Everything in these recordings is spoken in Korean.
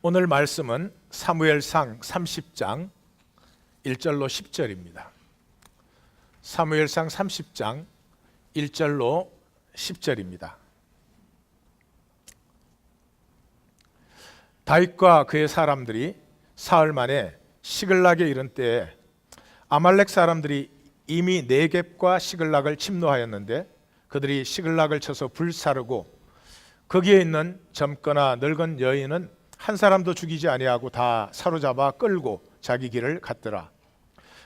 오늘 말씀은 사무엘상 30장 1절로 10절입니다. 사무엘상 30장 1절로 10절입니다. 다윗과 그의 사람들이 사흘 만에 시글락에 이른 때에 아말렉 사람들이 이미 네겝과 시글락을 침노하였는데 그들이 시글락을 쳐서 불사르고 거기에 있는 젊거나 늙은 여인은 한 사람도 죽이지 아니하고 다 사로잡아 끌고 자기 길을 갔더라.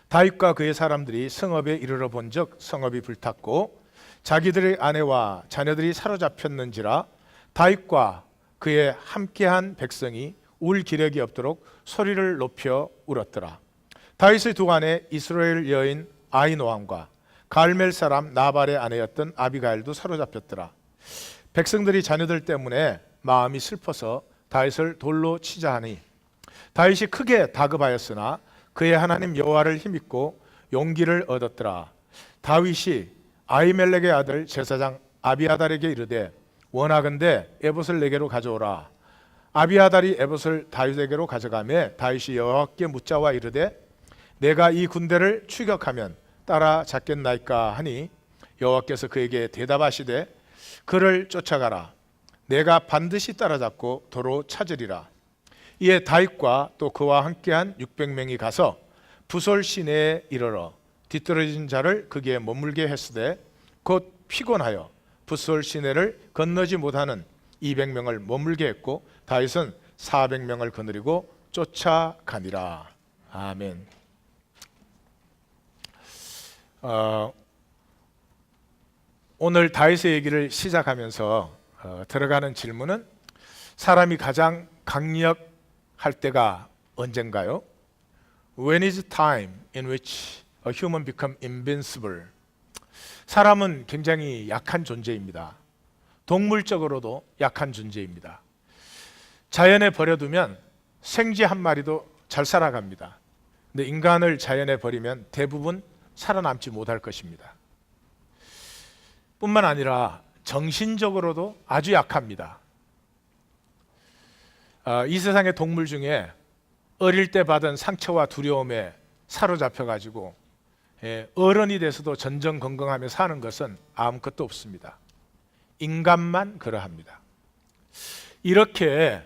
다윗과 그의 사람들이 성읍에 이르러 본즉 성읍이 불탔고 자기들의 아내와 자녀들이 사로잡혔는지라 다윗과 그의 함께한 백성이 울 기력이 없도록 소리를 높여 울었더라. 다윗의 두 아내 이스라엘 여인 아히노함과 갈멜 사람 나발의 아내였던 아비가일도 사로잡혔더라. 백성들이 자녀들 때문에 마음이 슬퍼서 다윗을 돌로 치자 하니 다윗이 크게 다급하였으나 그의 하나님 여호와를 힘입고 용기를 얻었더라. 다윗이 아히멜렉의 아들 제사장 아비아달에게 이르되 원하건대 에봇을 내게로 가져오라. 아비아달이 에봇을 다윗에게로 가져가매 다윗이 여호와께 묻자와 이르되 내가 이 군대를 추격하면 따라잡겠나이까 하니 여호와께서 그에게 대답하시되 그를 쫓아가라. 내가 반드시 따라잡고 도로 찾으리라. 이에 다윗과 또 그와 함께한 600명이 가서 부솔 시내에 이르러 뒤떨어진 자를 거기에 머물게 했으되 곧 피곤하여 부솔 시내를 건너지 못하는 200명을 머물게 했고 다윗은 400명을 거느리고 쫓아가니라. 아멘. 오늘 다윗의 얘기를 시작하면서 들어가는 질문은 사람이 가장 강력할 때가 언젠가요? When is time in which a human become invincible? 사람은 굉장히 약한 존재입니다. 동물적으로도 약한 존재입니다. 자연에 버려두면 생쥐 한 마리도 잘 살아갑니다. 근데 인간을 자연에 버리면 대부분 살아남지 못할 것입니다. 뿐만 아니라 정신적으로도 아주 약합니다. 이 세상의 동물 중에 어릴 때 받은 상처와 두려움에 사로잡혀가지고 어른이 돼서도 전전긍긍하며 사는 것은 아무것도 없습니다. 인간만 그러합니다. 이렇게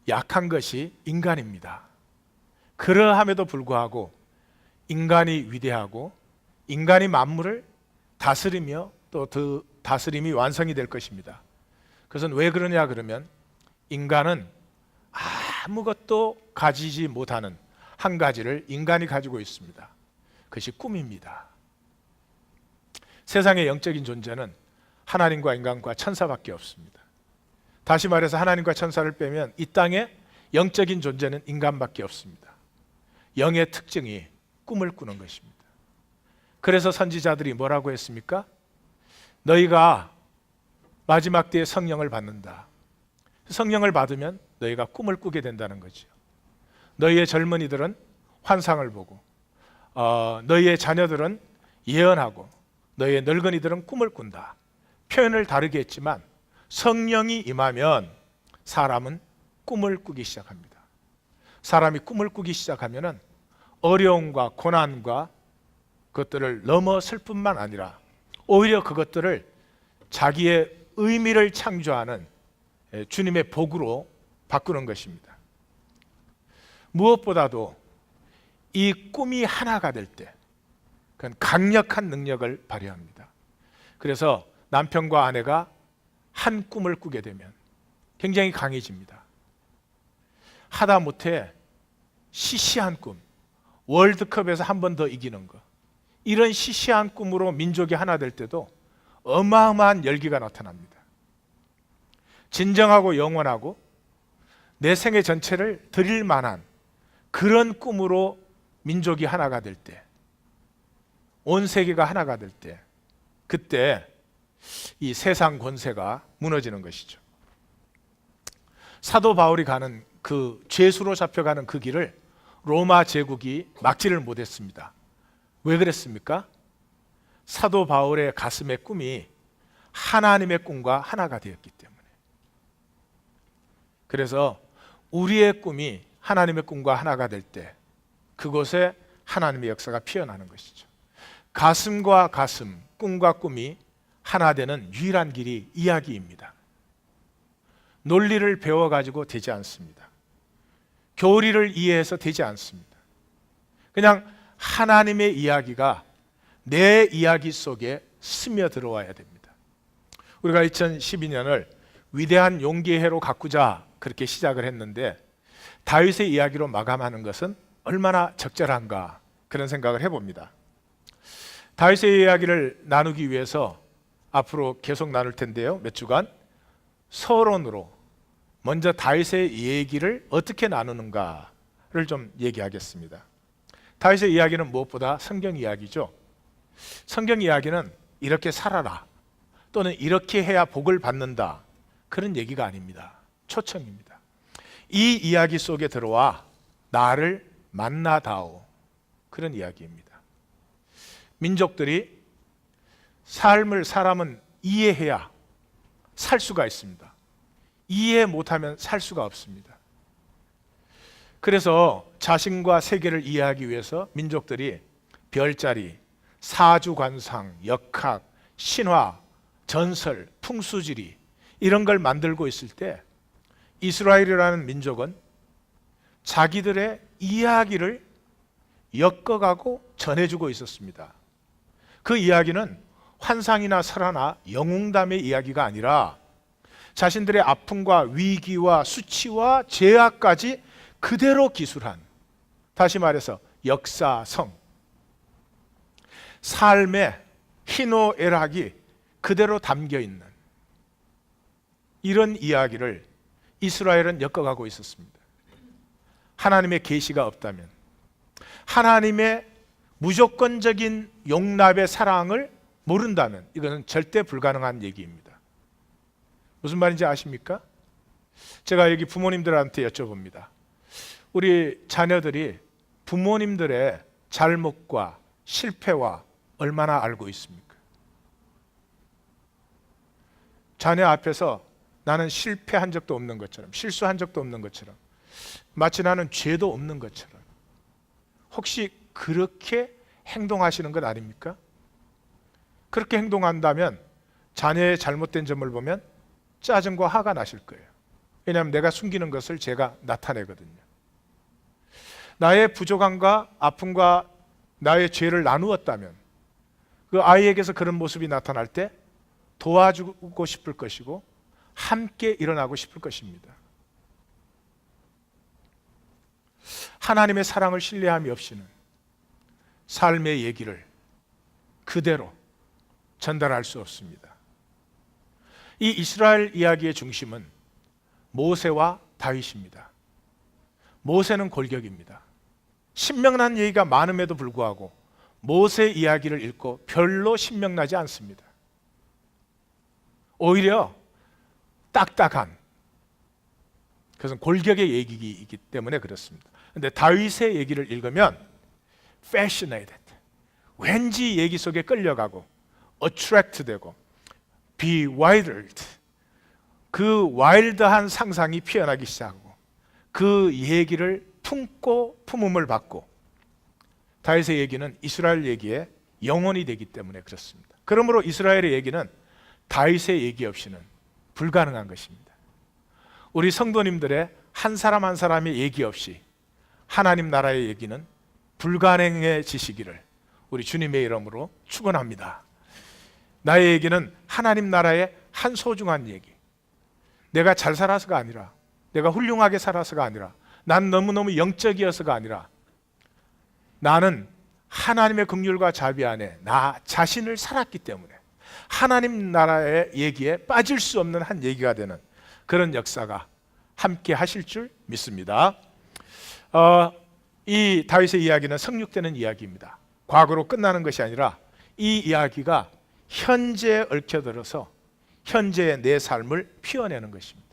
약한 것이 인간입니다. 그러함에도 불구하고 인간이 위대하고 인간이 만물을 다스리며 또 그 다스림이 완성이 될 것입니다. 그것은 왜 그러냐 그러면 인간은 아무것도 가지지 못하는 한 가지를 인간이 가지고 있습니다. 그것이 꿈입니다. 세상의 영적인 존재는 하나님과 인간과 천사밖에 없습니다. 다시 말해서 하나님과 천사를 빼면 이 땅에 영적인 존재는 인간밖에 없습니다. 영의 특징이 꿈을 꾸는 것입니다. 그래서 선지자들이 뭐라고 했습니까? 너희가 마지막 때에 성령을 받는다. 성령을 받으면 너희가 꿈을 꾸게 된다는 거죠. 너희의 젊은이들은 환상을 보고 너희의 자녀들은 예언하고 너희의 늙은이들은 꿈을 꾼다. 표현을 다르게 했지만 성령이 임하면 사람은 꿈을 꾸기 시작합니다. 사람이 꿈을 꾸기 시작하면 어려움과 고난과 그것들을 넘어설 뿐만 아니라 오히려 그것들을 자기의 의미를 창조하는 주님의 복으로 바꾸는 것입니다. 무엇보다도 이 꿈이 하나가 될 때 그건 강력한 능력을 발휘합니다. 그래서 남편과 아내가 한 꿈을 꾸게 되면 굉장히 강해집니다. 하다못해 시시한 꿈, 월드컵에서 한 번 더 이기는 것, 이런 시시한 꿈으로 민족이 하나 될 때도 어마어마한 열기가 나타납니다. 진정하고 영원하고 내 생애 전체를 드릴 만한 그런 꿈으로 민족이 하나가 될 때, 온 세계가 하나가 될 때, 그때 이 세상 권세가 무너지는 것이죠. 사도 바울이 가는 그 죄수로 잡혀가는 그 길을 로마 제국이 막지를 못했습니다. 왜 그랬습니까? 사도 바울의 가슴의 꿈이 하나님의 꿈과 하나가 되었기 때문에. 그래서 우리의 꿈이 하나님의 꿈과 하나가 될 때 그곳에 하나님의 역사가 피어나는 것이죠. 가슴과 가슴, 꿈과 꿈이 하나 되는 유일한 길이 이야기입니다. 논리를 배워가지고 되지 않습니다. 교리를 이해해서 되지 않습니다. 그냥 하나님의 이야기가 내 이야기 속에 스며들어와야 됩니다. 우리가 2012년을 위대한 용기의 해로 가꾸자 그렇게 시작을 했는데 다윗의 이야기로 마감하는 것은 얼마나 적절한가 그런 생각을 해봅니다. 다윗의 이야기를 나누기 위해서 앞으로 계속 나눌 텐데요. 몇 주간 서론으로 먼저 다윗의 얘기를 어떻게 나누는가를 좀 얘기하겠습니다. 다윗의 이야기는 무엇보다 성경 이야기죠. 성경 이야기는 이렇게 살아라 또는 이렇게 해야 복을 받는다 그런 얘기가 아닙니다. 초청입니다. 이 이야기 속에 들어와 나를 만나다오 그런 이야기입니다. 민족들이 삶을 사람은 이해해야 살 수가 있습니다. 이해 못하면 살 수가 없습니다. 그래서 자신과 세계를 이해하기 위해서 민족들이 별자리, 사주관상, 역학, 신화, 전설, 풍수지리 이런 걸 만들고 있을 때 이스라엘이라는 민족은 자기들의 이야기를 엮어가고 전해주고 있었습니다. 그 이야기는 환상이나 설화나 영웅담의 이야기가 아니라 자신들의 아픔과 위기와 수치와 죄악까지 그대로 기술한, 다시 말해서 역사성, 삶의 희노애락이 그대로 담겨있는 이런 이야기를 이스라엘은 엮어가고 있었습니다. 하나님의 계시가 없다면, 하나님의 무조건적인 용납의 사랑을 모른다면 이것은 절대 불가능한 얘기입니다. 무슨 말인지 아십니까? 제가 여기 부모님들한테 여쭤봅니다. 우리 자녀들이 부모님들의 잘못과 실패와 얼마나 알고 있습니까? 자녀 앞에서 나는 실패한 적도 없는 것처럼, 실수한 적도 없는 것처럼, 마치 나는 죄도 없는 것처럼, 혹시 그렇게 행동하시는 것 아닙니까? 그렇게 행동한다면 자녀의 잘못된 점을 보면 짜증과 화가 나실 거예요. 왜냐하면 내가 숨기는 것을 제가 나타내거든요. 나의 부족함과 아픔과 나의 죄를 나누었다면 그 아이에게서 그런 모습이 나타날 때 도와주고 싶을 것이고 함께 일어나고 싶을 것입니다. 하나님의 사랑을 신뢰함이 없이는 삶의 얘기를 그대로 전달할 수 없습니다. 이 이스라엘 이야기의 중심은 모세와 다윗입니다. 모세는 골격입니다. 신명난 얘기가 많음에도 불구하고 모세 이야기를 읽고 별로 신명나지 않습니다. 오히려 딱딱한, 그것은 골격의 얘기이기 때문에 그렇습니다. 그런데 다윗의 얘기를 읽으면 fascinated, 왠지 얘기 속에 끌려가고 attract 되고 bewildered, 그 와일드한 상상이 피어나기 시작하고 그 얘기를 품고 품음을 받고, 다윗의 얘기는 이스라엘 얘기의 영혼이 되기 때문에 그렇습니다. 그러므로 이스라엘의 얘기는 다윗의 얘기 없이는 불가능한 것입니다. 우리 성도님들의 한 사람 한 사람의 얘기 없이 하나님 나라의 얘기는 불가능해지시기를 우리 주님의 이름으로 축원합니다. 나의 얘기는 하나님 나라의 한 소중한 얘기, 내가 잘 살아서가 아니라, 내가 훌륭하게 살아서가 아니라, 난 너무너무 영적이어서가 아니라, 나는 하나님의 긍휼과 자비 안에 나 자신을 살았기 때문에 하나님 나라의 얘기에 빠질 수 없는 한 얘기가 되는 그런 역사가 함께 하실 줄 믿습니다. 이 다윗의 이야기는 성육되는 이야기입니다. 과거로 끝나는 것이 아니라 이 이야기가 현재에 얽혀들어서 현재의 내 삶을 피워내는 것입니다.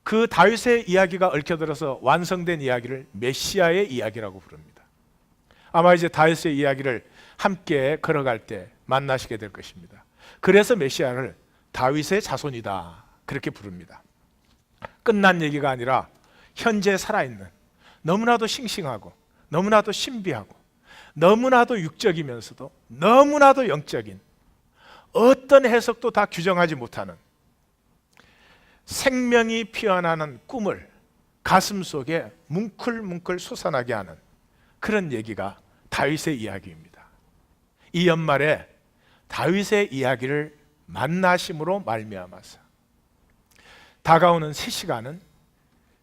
그 다윗의 이야기가 얽혀들어서 완성된 이야기를 메시아의 이야기라고 부릅니다. 아마 이제 다윗의 이야기를 함께 걸어갈 때 만나시게 될 것입니다. 그래서 메시아를 다윗의 자손이다 그렇게 부릅니다. 끝난 얘기가 아니라 현재 살아있는, 너무나도 싱싱하고 너무나도 신비하고 너무나도 육적이면서도 너무나도 영적인, 어떤 해석도 다 규정하지 못하는 생명이 피어나는 꿈을 가슴 속에 뭉클뭉클 솟아나게 하는 그런 얘기가 다윗의 이야기입니다. 이 연말에 다윗의 이야기를 만나심으로 말미암아서 다가오는 새 시간은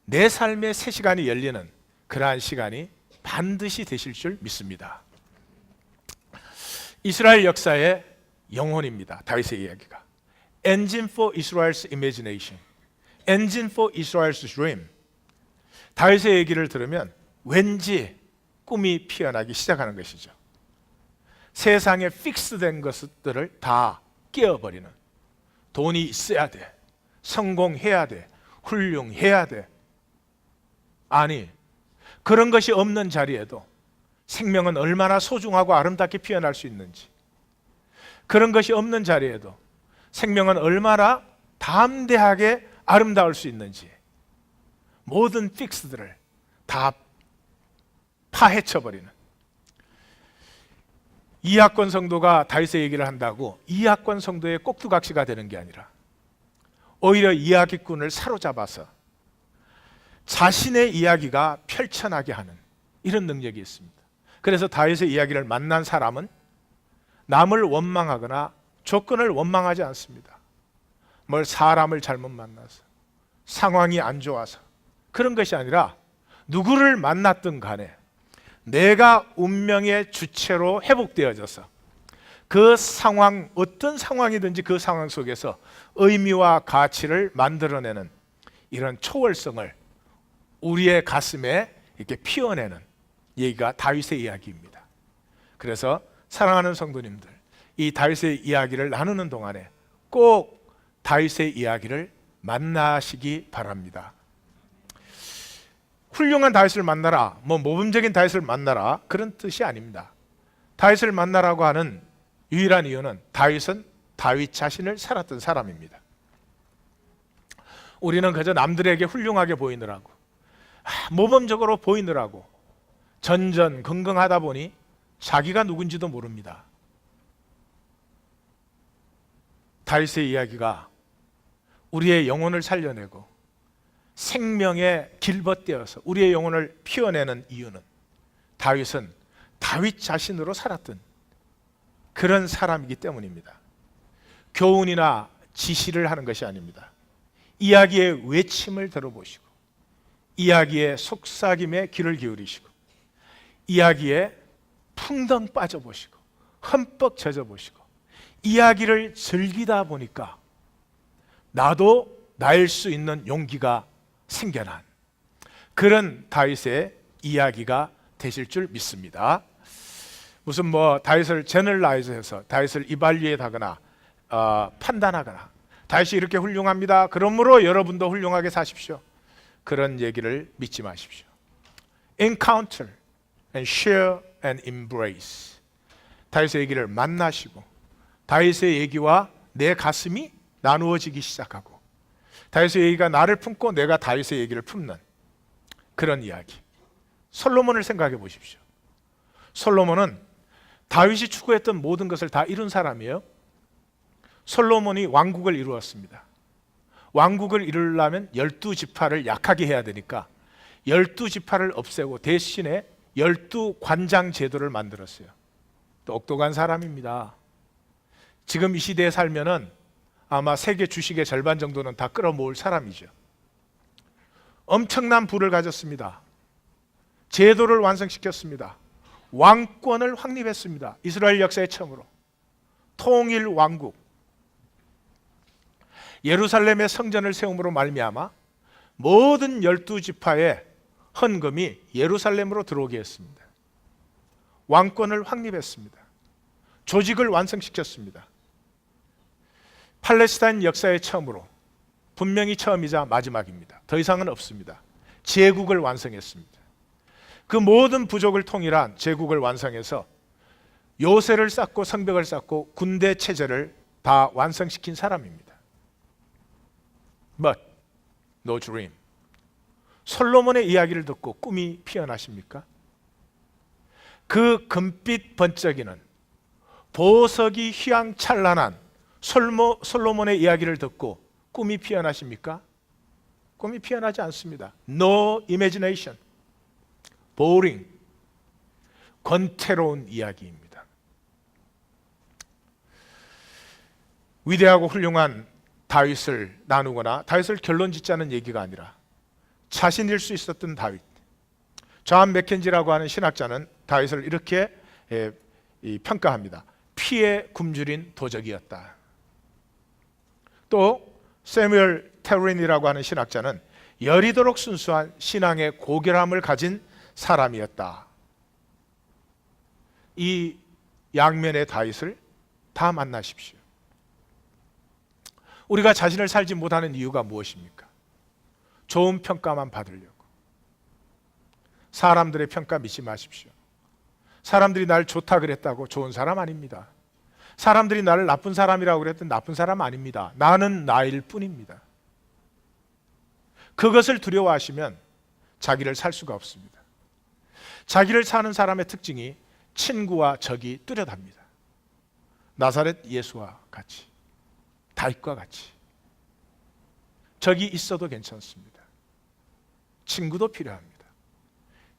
내 삶의 새 시간이 열리는 그러한 시간이 반드시 되실 줄 믿습니다. 이스라엘 역사의 영혼입니다. 다윗의 이야기가 Engine for Israel's imagination, Engine for Israel's dream. 다윗의 얘기를 들으면 왠지 꿈이 피어나기 시작하는 것이죠. 세상에 픽스된 것들을 다 깨어버리는, 돈이 있어야 돼, 성공해야 돼, 훌륭해야 돼. 아니, 그런 것이 없는 자리에도 생명은 얼마나 소중하고 아름답게 피어날 수 있는지, 그런 것이 없는 자리에도 생명은 얼마나 담대하게 아름다울 수 있는지, 모든 픽스들을 다 파헤쳐버리는, 이학권 성도가 다윗의 얘기를 한다고 이학권 성도의 꼭두각시가 되는 게 아니라 오히려 이야기꾼을 사로잡아서 자신의 이야기가 펼쳐나게 하는 이런 능력이 있습니다. 그래서 다윗의 이야기를 만난 사람은 남을 원망하거나 조건을 원망하지 않습니다. 뭘 사람을 잘못 만나서, 상황이 안 좋아서, 그런 것이 아니라 누구를 만났든 간에 내가 운명의 주체로 회복되어져서 그 상황, 어떤 상황이든지 그 상황 속에서 의미와 가치를 만들어내는 이런 초월성을 우리의 가슴에 이렇게 피워내는 얘기가 다윗의 이야기입니다. 그래서 사랑하는 성도님들, 이 다윗의 이야기를 나누는 동안에 꼭 다윗의 이야기를 만나시기 바랍니다. 훌륭한 다윗을 만나라, 모범적인 다윗을 만나라, 그런 뜻이 아닙니다. 다윗을 만나라고 하는 유일한 이유는 다윗은 다윗 자신을 살았던 사람입니다. 우리는 그저 남들에게 훌륭하게 보이느라고, 모범적으로 보이느라고 전전긍긍하다 보니 자기가 누군지도 모릅니다. 다윗의 이야기가 우리의 영혼을 살려내고 생명의 길벗대어서 우리의 영혼을 피워내는 이유는 다윗은 다윗 자신으로 살았던 그런 사람이기 때문입니다. 교훈이나 지시를 하는 것이 아닙니다. 이야기의 외침을 들어보시고, 이야기의 속삭임에 귀를 기울이시고, 이야기에 풍덩 빠져보시고, 흠뻑 젖어보시고, 이야기를 즐기다 보니까 나도 나일 수 있는 용기가 생겨난 그런 다윗의 이야기가 되실 줄 믿습니다. 무슨 다윗을 제널라이즈해서 다윗을 이발리에하거나 판단하거나 다윗이 이렇게 훌륭합니다, 그러므로 여러분도 훌륭하게 사십시오, 그런 얘기를 믿지 마십시오. Encounter and share and embrace. 다윗의 얘기를 만나시고 다윗의 얘기와 내 가슴이 나누어지기 시작하고 다윗의 얘기가 나를 품고 내가 다윗의 얘기를 품는 그런 이야기. 솔로몬을 생각해 보십시오. 솔로몬은 다윗이 추구했던 모든 것을 다 이룬 사람이에요. 솔로몬이 왕국을 이루었습니다. 왕국을 이루려면 12지파를 약하게 해야 되니까 12지파를 없애고 대신에 12관장 제도를 만들었어요. 똑똑한 사람입니다. 지금 이 시대에 살면은 아마 세계 주식의 절반 정도는 다 끌어모을 사람이죠. 엄청난 부를 가졌습니다. 제도를 완성시켰습니다. 왕권을 확립했습니다. 이스라엘 역사의 처음으로 통일 왕국, 예루살렘의 성전을 세움으로 말미암아 모든 12지파의 헌금이 예루살렘으로 들어오게 했습니다. 왕권을 확립했습니다. 조직을 완성시켰습니다. 팔레스타인 역사의 처음으로, 분명히 처음이자 마지막입니다. 더 이상은 없습니다. 제국을 완성했습니다. 그 모든 부족을 통일한 제국을 완성해서 요새를 쌓고 성벽을 쌓고 군대 체제를 다 완성시킨 사람입니다. But no dream, 솔로몬의 이야기를 듣고 꿈이 피어나십니까? 그 금빛 번쩍이는 보석이 휘황찬란한 솔로몬의 이야기를 듣고 꿈이 피어나십니까? 꿈이 피어나지 않습니다. No imagination. boring. 권태로운 이야기입니다. 위대하고 훌륭한 다윗을 나누거나 다윗을 결론 짓자는 얘기가 아니라 자신일 수 있었던 다윗. 존 맥켄지라고 하는 신학자는 다윗을 이렇게 평가합니다. 피에 굶주린 도적이었다. 또 세뮤얼 테린이라고 하는 신학자는 여리도록 순수한 신앙의 고결함을 가진 사람이었다. 이 양면의 다윗을 다 만나십시오. 우리가 자신을 살지 못하는 이유가 무엇입니까? 좋은 평가만 받으려고. 사람들의 평가 믿지 마십시오. 사람들이 날 좋다 그랬다고 좋은 사람 아닙니다. 사람들이 나를 나쁜 사람이라고 그랬던 나쁜 사람 아닙니다. 나는 나일 뿐입니다. 그것을 두려워하시면 자기를 살 수가 없습니다. 자기를 사는 사람의 특징이 친구와 적이 뚜렷합니다. 나사렛 예수와 같이, 다윗과 같이 적이 있어도 괜찮습니다. 친구도 필요합니다.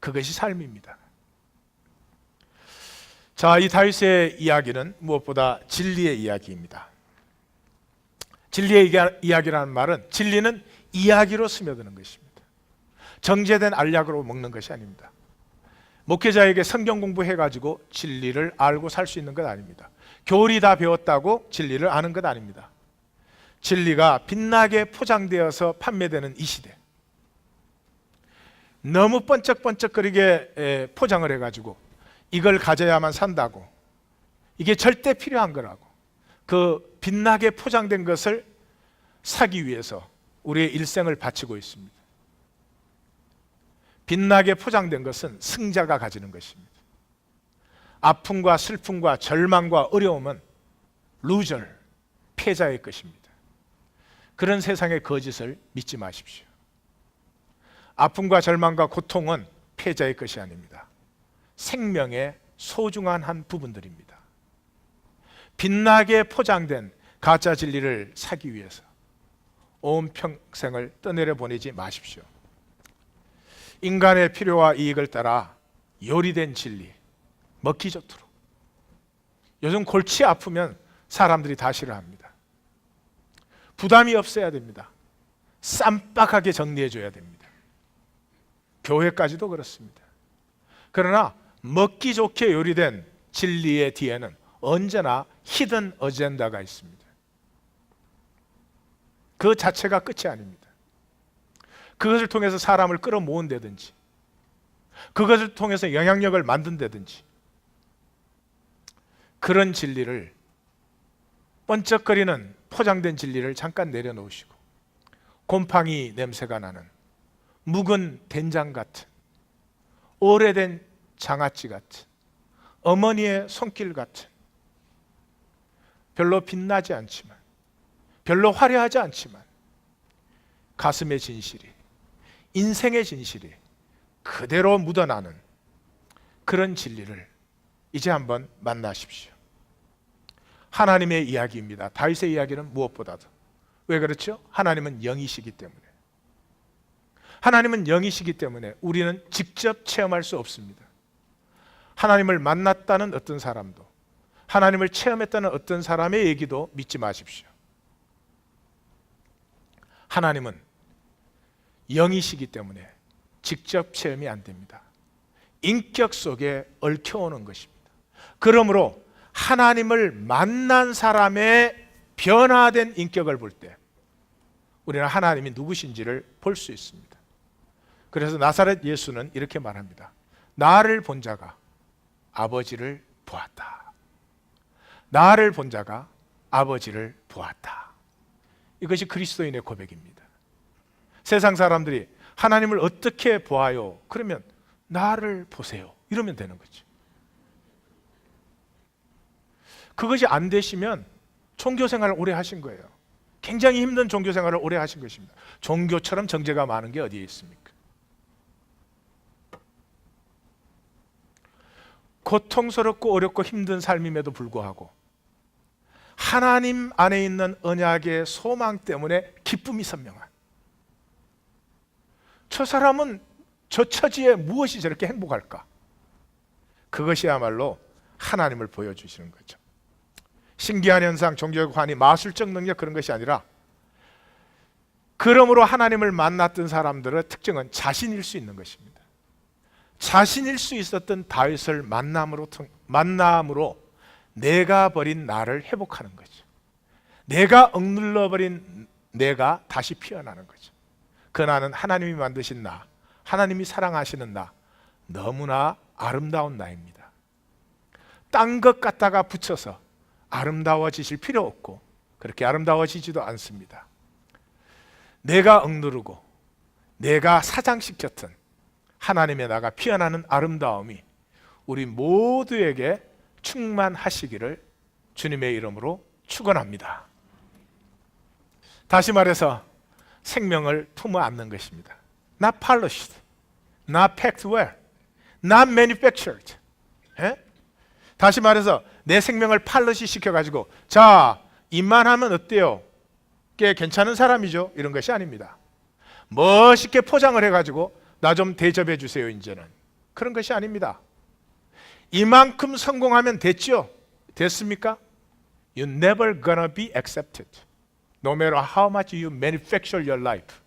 그것이 삶입니다. 자, 이 다윗의 이야기는 무엇보다 진리의 이야기입니다. 진리의 이야기라는 말은 진리는 이야기로 스며드는 것입니다. 정제된 알약으로 먹는 것이 아닙니다. 목회자에게 성경 공부해가지고 진리를 알고 살 수 있는 것 아닙니다. 교리 다 배웠다고 진리를 아는 것 아닙니다. 진리가 빛나게 포장되어서 판매되는 이 시대, 너무 번쩍번쩍거리게 포장을 해가지고 이걸 가져야만 산다고, 이게 절대 필요한 거라고, 그 빛나게 포장된 것을 사기 위해서 우리의 일생을 바치고 있습니다. 빛나게 포장된 것은 승자가 가지는 것입니다. 아픔과 슬픔과 절망과 어려움은 루저, 패자의 것입니다. 그런 세상의 거짓을 믿지 마십시오. 아픔과 절망과 고통은 패자의 것이 아닙니다. 생명의 소중한 한 부분들입니다. 빛나게 포장된 가짜 진리를 사기 위해서 온 평생을 떠내려 보내지 마십시오. 인간의 필요와 이익을 따라 요리된 진리, 먹기 좋도록. 요즘 골치 아프면 사람들이 다 싫어합니다. 부담이 없어야 됩니다. 쌈박하게 정리해 줘야 됩니다. 교회까지도 그렇습니다. 그러나 먹기 좋게 요리된 진리의 뒤에는 언제나 히든 어젠다가 있습니다. 그 자체가 끝이 아닙니다. 그것을 통해서 사람을 끌어모은다든지, 그것을 통해서 영향력을 만든다든지, 그런 진리를, 번쩍거리는 포장된 진리를 잠깐 내려놓으시고 곰팡이 냄새가 나는 묵은 된장 같은, 오래된 장아찌 같은, 어머니의 손길 같은, 별로 빛나지 않지만, 별로 화려하지 않지만 가슴의 진실이, 인생의 진실이 그대로 묻어나는 그런 진리를 이제 한번 만나십시오. 하나님의 이야기입니다. 다윗의 이야기는 무엇보다도. 왜 그렇죠? 하나님은 영이시기 때문에. 하나님은 영이시기 때문에 우리는 직접 체험할 수 없습니다. 하나님을 만났다는 어떤 사람도, 하나님을 체험했다는 어떤 사람의 얘기도 믿지 마십시오. 하나님은 영이시기 때문에 직접 체험이 안 됩니다. 인격 속에 얽혀오는 것입니다. 그러므로 하나님을 만난 사람의 변화된 인격을 볼 때 우리는 하나님이 누구신지를 볼 수 있습니다. 그래서 나사렛 예수는 이렇게 말합니다. 나를 본 자가 아버지를 보았다. 나를 본 자가 아버지를 보았다. 이것이 그리스도인의 고백입니다. 세상 사람들이 하나님을 어떻게 보아요? 그러면 나를 보세요. 이러면 되는 거죠. 그것이 안 되시면 종교 생활을 오래 하신 거예요. 굉장히 힘든 종교 생활을 오래 하신 것입니다. 종교처럼 정죄가 많은 게 어디에 있습니까? 고통스럽고 어렵고 힘든 삶임에도 불구하고 하나님 안에 있는 언약의 소망 때문에 기쁨이 선명한, 저 사람은 저 처지에 무엇이 저렇게 행복할까? 그것이야말로 하나님을 보여주시는 거죠. 신기한 현상, 종교적 환희, 마술적 능력, 그런 것이 아니라, 그러므로 하나님을 만났던 사람들의 특징은 자신일 수 있는 것입니다. 자신일 수 있었던 다윗을 만남으로 내가 버린 나를 회복하는 거죠. 내가 억눌러 버린 내가 다시 피어나는 거죠. 그 나는 하나님이 만드신 나, 하나님이 사랑하시는 나, 너무나 아름다운 나입니다. 딴 것 갖다가 붙여서 아름다워지실 필요 없고 그렇게 아름다워지지도 않습니다. 내가 억누르고 내가 사장시켰던 하나님의 나가 피어나는 아름다움이 우리 모두에게 충만하시기를 주님의 이름으로 축원합니다. 다시 말해서 생명을 품어 안는 것입니다. Not polished, not packed well, not manufactured. 다시 말해서 내 생명을 팔러시 시켜가지고, 자, 입만 하면 어때요? 꽤 괜찮은 사람이죠? 이런 것이 아닙니다. 멋있게 포장을 해가지고 나 좀 대접해 주세요 이제는, 그런 것이 아닙니다. 이만큼 성공하면 됐죠? 됐습니까? You're never gonna be accepted, no matter how much you manufacture your life.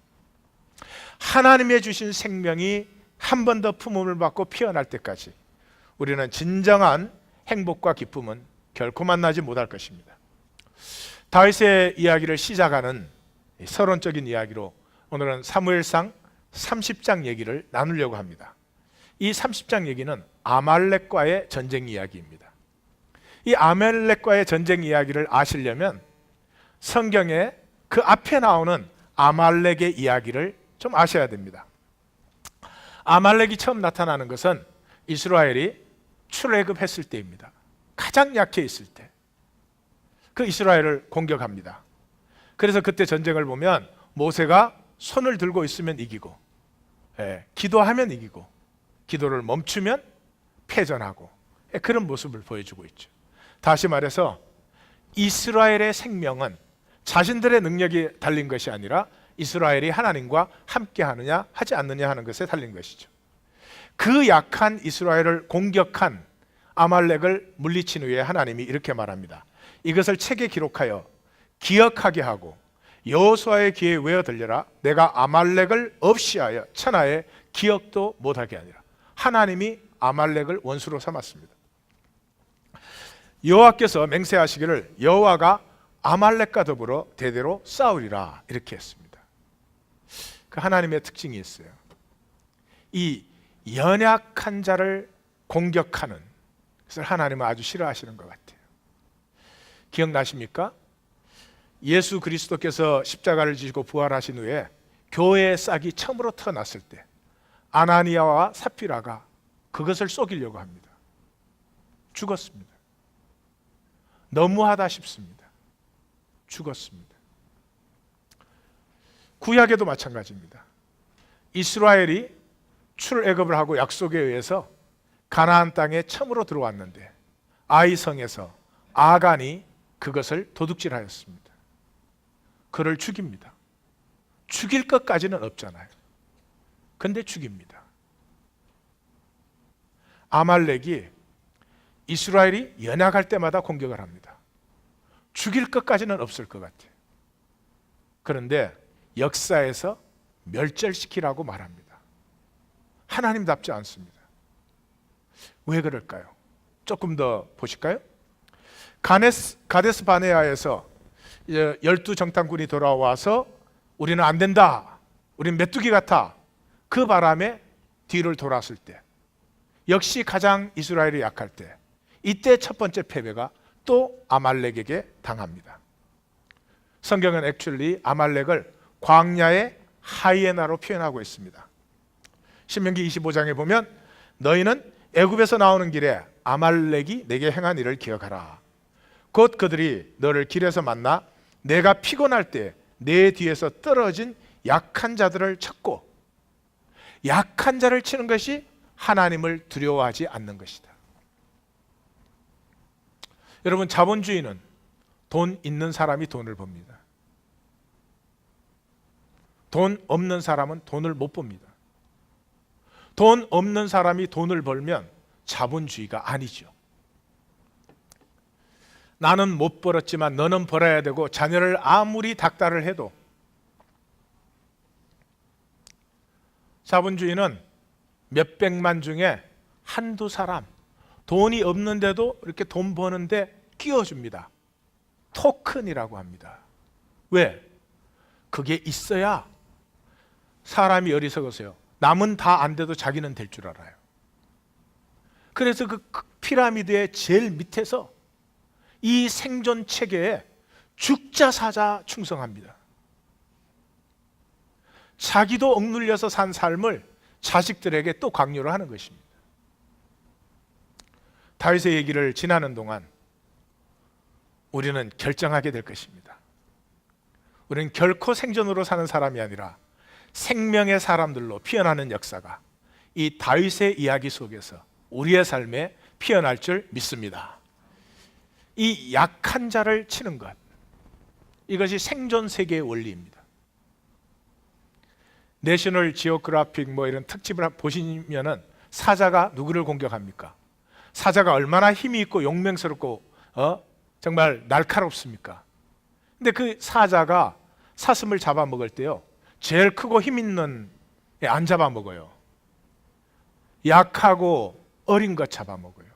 하나님의 주신 생명이 한 번 더 품음을 받고 피어날 때까지 우리는 진정한 행복과 기쁨은 결코 만나지 못할 것입니다. 다윗의 이야기를 시작하는 서론적인 이야기로 오늘은 사무엘상 30장 얘기를 나누려고 합니다. 이 30장 얘기는 아말렉과의 전쟁 이야기입니다. 이 아말렉과의 전쟁 이야기를 아시려면 성경에 그 앞에 나오는 아말렉의 이야기를 좀 아셔야 됩니다. 아말렉이 처음 나타나는 것은 이스라엘이 출애굽했을 때입니다. 가장 약해 있을 때 그 이스라엘을 공격합니다. 그래서 그때 전쟁을 보면 모세가 손을 들고 있으면 이기고, 기도하면 이기고, 기도를 멈추면 패전하고, 그런 모습을 보여주고 있죠. 다시 말해서 이스라엘의 생명은 자신들의 능력이 달린 것이 아니라 이스라엘이 하나님과 함께 하느냐 하지 않느냐 하는 것에 달린 것이죠. 그 약한 이스라엘을 공격한 아말렉을 물리친 후에 하나님이 이렇게 말합니다. 이것을 책에 기록하여 기억하게 하고 여호수아의 귀에 외어 들려라. 내가 아말렉을 없이하여 천하에 기억도 못하게 하니라. 하나님이 아말렉을 원수로 삼았습니다. 여호와께서 맹세하시기를 여호와가 아말렉과 더불어 대대로 싸우리라, 이렇게 했습니다. 그 하나님의 특징이 있어요. 이 연약한 자를 공격하는 것을 하나님은 아주 싫어하시는 것 같아요. 기억나십니까? 예수 그리스도께서 십자가를 지시고 부활하신 후에 교회의 싹이 처음으로 터났을 때 아나니아와 삽비라가 그것을 쏘기려고 합니다. 죽었습니다. 너무하다 싶습니다. 죽었습니다. 구약에도 마찬가지입니다. 이스라엘이 출애굽을 하고 약속에 의해서 가나안 땅에 처음으로 들어왔는데 아이성에서 아간이 그것을 도둑질하였습니다. 그를 죽입니다. 죽일 것까지는 없잖아요. 근데 죽입니다. 아말렉이 이스라엘이 연약할 때마다 공격을 합니다. 죽일 것까지는 없을 것 같아요. 그런데 역사에서 멸절시키라고 말합니다. 하나님답지 않습니다. 왜 그럴까요? 조금 더 보실까요? 가데스 바네아에서 12정탐군이 돌아와서 우리는 안 된다, 우리는 메뚜기 같아, 그 바람에 뒤를 돌았을 때, 역시 가장 이스라엘이 약할 때, 이때 첫 번째 패배가 또 아말렉에게 당합니다. 성경은 액츄얼리 아말렉을 광야의 하이에나로 표현하고 있습니다. 신명기 25장에 보면 너희는 애굽에서 나오는 길에 아말렉이 내게 행한 일을 기억하라. 곧 그들이 너를 길에서 만나 내가 피곤할 때 내 뒤에서 떨어진 약한 자들을 쳤고, 약한 자를 치는 것이 하나님을 두려워하지 않는 것이다. 여러분, 자본주의는 돈 있는 사람이 돈을 법니다. 돈 없는 사람은 돈을 못 법니다. 돈 없는 사람이 돈을 벌면 자본주의가 아니죠. 나는 못 벌었지만 너는 벌어야 되고, 자녀를 아무리 닥달을 해도 자본주의는 몇백만 중에 한두 사람, 돈이 없는데도 이렇게 돈 버는데 끼워줍니다. 토큰이라고 합니다. 왜? 그게 있어야 사람이 어리석어서요, 남은 다 안 돼도 자기는 될 줄 알아요. 그래서 그 피라미드의 제일 밑에서 이 생존 체계에 죽자 사자 충성합니다. 자기도 억눌려서 산 삶을 자식들에게 또 강요를 하는 것입니다. 다윗의 얘기를 지나는 동안 우리는 결정하게 될 것입니다. 우리는 결코 생존으로 사는 사람이 아니라 생명의 사람들로 피어나는 역사가 이 다윗의 이야기 속에서 우리의 삶에 피어날 줄 믿습니다. 이 약한 자를 치는 것, 이것이 생존 세계의 원리입니다. 내셔널 지오그래픽 이런 특집을 보시면은 사자가 누구를 공격합니까? 사자가 얼마나 힘이 있고 용맹스럽고 정말 날카롭습니까? 근데 그 사자가 사슴을 잡아먹을 때요, 제일 크고 힘 있는 애 안 잡아먹어요. 약하고 어린 것 잡아먹어요.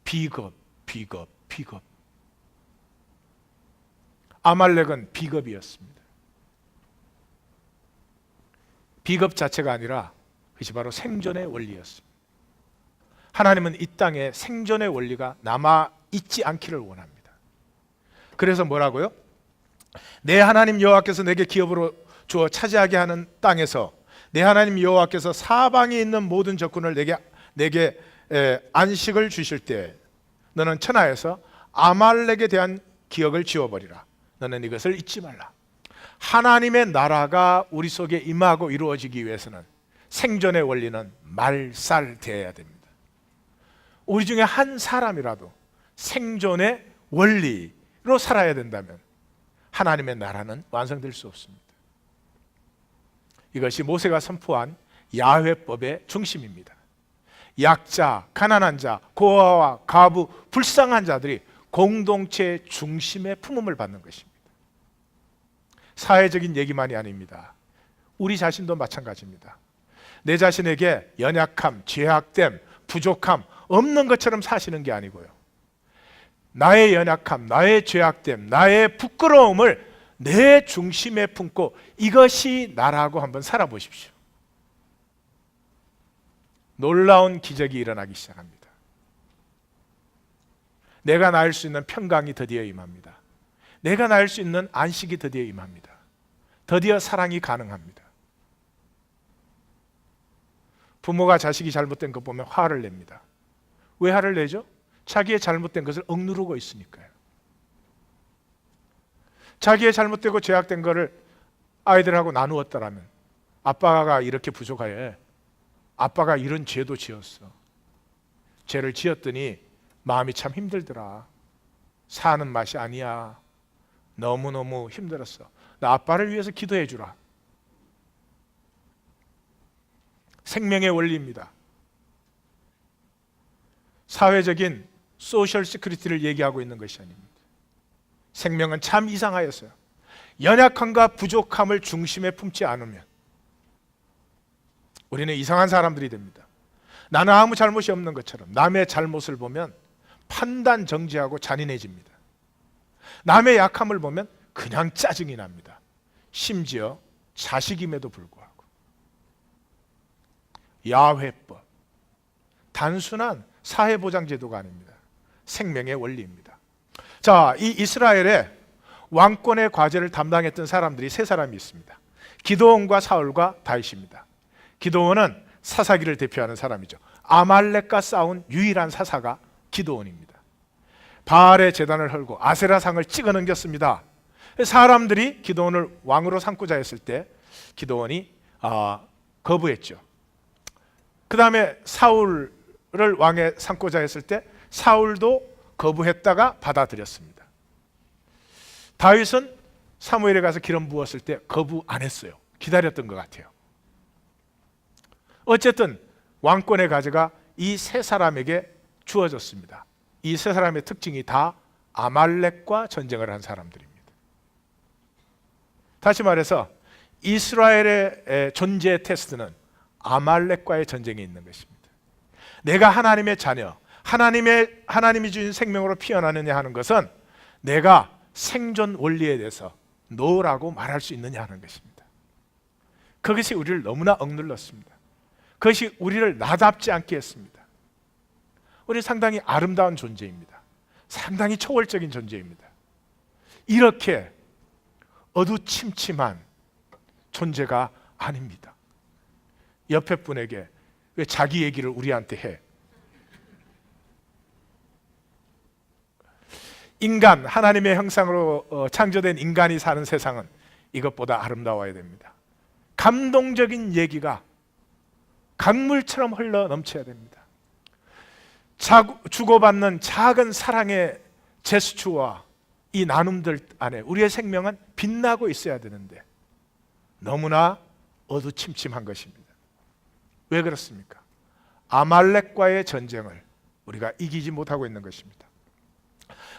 비겁. 아말렉은 비겁이었습니다. 비겁 자체가 아니라 그것이 바로 생존의 원리였습니다. 하나님은 이 땅에 생존의 원리가 남아있지 않기를 원합니다. 그래서 뭐라고요? 내 하나님 여호와께서 내게 기업으로 주어 차지하게 하는 땅에서 내 하나님 여호와께서 사방에 있는 모든 적군을 내게 안식을 주실 때 너는 천하에서 아말렉에 대한 기억을 지워버리라. 너는 이것을 잊지 말라. 하나님의 나라가 우리 속에 임하고 이루어지기 위해서는 생존의 원리는 말살되어야 됩니다. 우리 중에 한 사람이라도 생존의 원리로 살아야 된다면 하나님의 나라는 완성될 수 없습니다. 이것이 모세가 선포한 야훼법의 중심입니다. 약자, 가난한 자, 고아와 가부, 불쌍한 자들이 공동체의 중심의 품음을 받는 것입니다. 사회적인 얘기만이 아닙니다. 우리 자신도 마찬가지입니다. 내 자신에게 연약함, 죄악됨, 부족함 없는 것처럼 사시는 게 아니고요, 나의 연약함, 나의 죄악됨, 나의 부끄러움을 내 중심에 품고 이것이 나라고 한번 살아보십시오. 놀라운 기적이 일어나기 시작합니다. 내가 낳을 수 있는 평강이 드디어 임합니다. 내가 낳을 수 있는 안식이 드디어 임합니다. 드디어 사랑이 가능합니다. 부모가 자식이 잘못된 것 보면 화를 냅니다. 왜 화를 내죠? 자기의 잘못된 것을 억누르고 있으니까요. 자기의 잘못되고 죄악된 것을 아이들하고 나누었더라면, 아빠가 이렇게 부족하여 아빠가 이런 죄도 지었어, 죄를 지었더니 마음이 참 힘들더라, 사는 맛이 아니야, 너무너무 힘들었어, 나 아빠를 위해서 기도해 주라. 생명의 원리입니다. 사회적인 소셜 시큐리티를 얘기하고 있는 것이 아닙니다. 생명은 참 이상하였어요. 연약함과 부족함을 중심에 품지 않으면 우리는 이상한 사람들이 됩니다. 나는 아무 잘못이 없는 것처럼 남의 잘못을 보면 판단 정지하고 잔인해집니다. 남의 약함을 보면 그냥 짜증이 납니다. 심지어 자식임에도 불구하고. 야훼법, 단순한 사회보장제도가 아닙니다. 생명의 원리입니다. 자, 이 이스라엘의 왕권의 과제를 담당했던 사람들이 세 사람이 있습니다. 기드온과 사울과 다윗입니다. 기드온은 사사기를 대표하는 사람이죠. 아말렉과 싸운 유일한 사사가 기드온입니다. 바알의 제단을 헐고 아세라상을 찍어 넘겼습니다. 사람들이 기드온을 왕으로 삼고자 했을 때 기드온이 거부했죠. 그 다음에 사울을 왕에 삼고자 했을 때 사울도 거부했다가 받아들였습니다. 다윗은 사무엘에 가서 기름 부었을 때 거부 안 했어요. 기다렸던 것 같아요. 어쨌든 왕권의 가지가 이 세 사람에게 주어졌습니다. 이 세 사람의 특징이 다 아말렉과 전쟁을 한 사람들입니다. 다시 말해서 이스라엘의 존재의 테스트는 아말렉과의 전쟁이 있는 것입니다. 내가 하나님의 자녀, 하나님이 주신 생명으로 피어나느냐 하는 것은 내가 생존 원리에 대해서 노라고 말할 수 있느냐 하는 것입니다. 그것이 우리를 너무나 억눌렀습니다. 그것이 우리를 나답지 않게 했습니다. 우리 상당히 아름다운 존재입니다. 상당히 초월적인 존재입니다. 이렇게 어두침침한 존재가 아닙니다. 옆에 분에게 왜 자기 얘기를 우리한테 해? 인간, 하나님의 형상으로 창조된 인간이 사는 세상은 이것보다 아름다워야 됩니다. 감동적인 얘기가 강물처럼 흘러 넘쳐야 됩니다. 주고받는 작은 사랑의 제스처와 이 나눔들 안에 우리의 생명은 빛나고 있어야 되는데 너무나 어두침침한 것입니다. 왜 그렇습니까? 아말렉과의 전쟁을 우리가 이기지 못하고 있는 것입니다.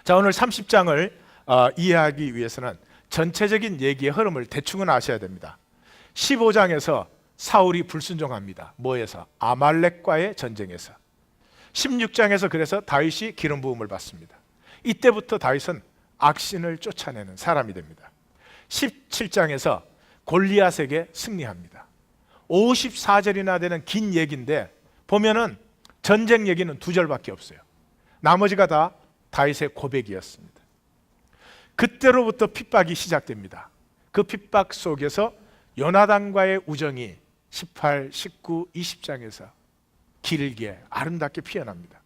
자, 오늘 30장을 이해하기 위해서는 전체적인 얘기의 흐름을 대충은 아셔야 됩니다. 15장에서 사울이 불순종합니다. 뭐에서? 아말렉과의 전쟁에서. 16장에서 그래서 다윗이 기름 부음을 받습니다. 이때부터 다윗은 악신을 쫓아내는 사람이 됩니다. 17장에서 골리앗에게 승리합니다. 54절이나 되는 긴 얘기인데 보면은 전쟁 얘기는 2절밖에 없어요. 나머지가 다 다윗의 고백이었습니다. 그때로부터 핍박이 시작됩니다. 그 핍박 속에서 요나단과의 우정이 18, 19, 20장에서 길게 아름답게 피어납니다.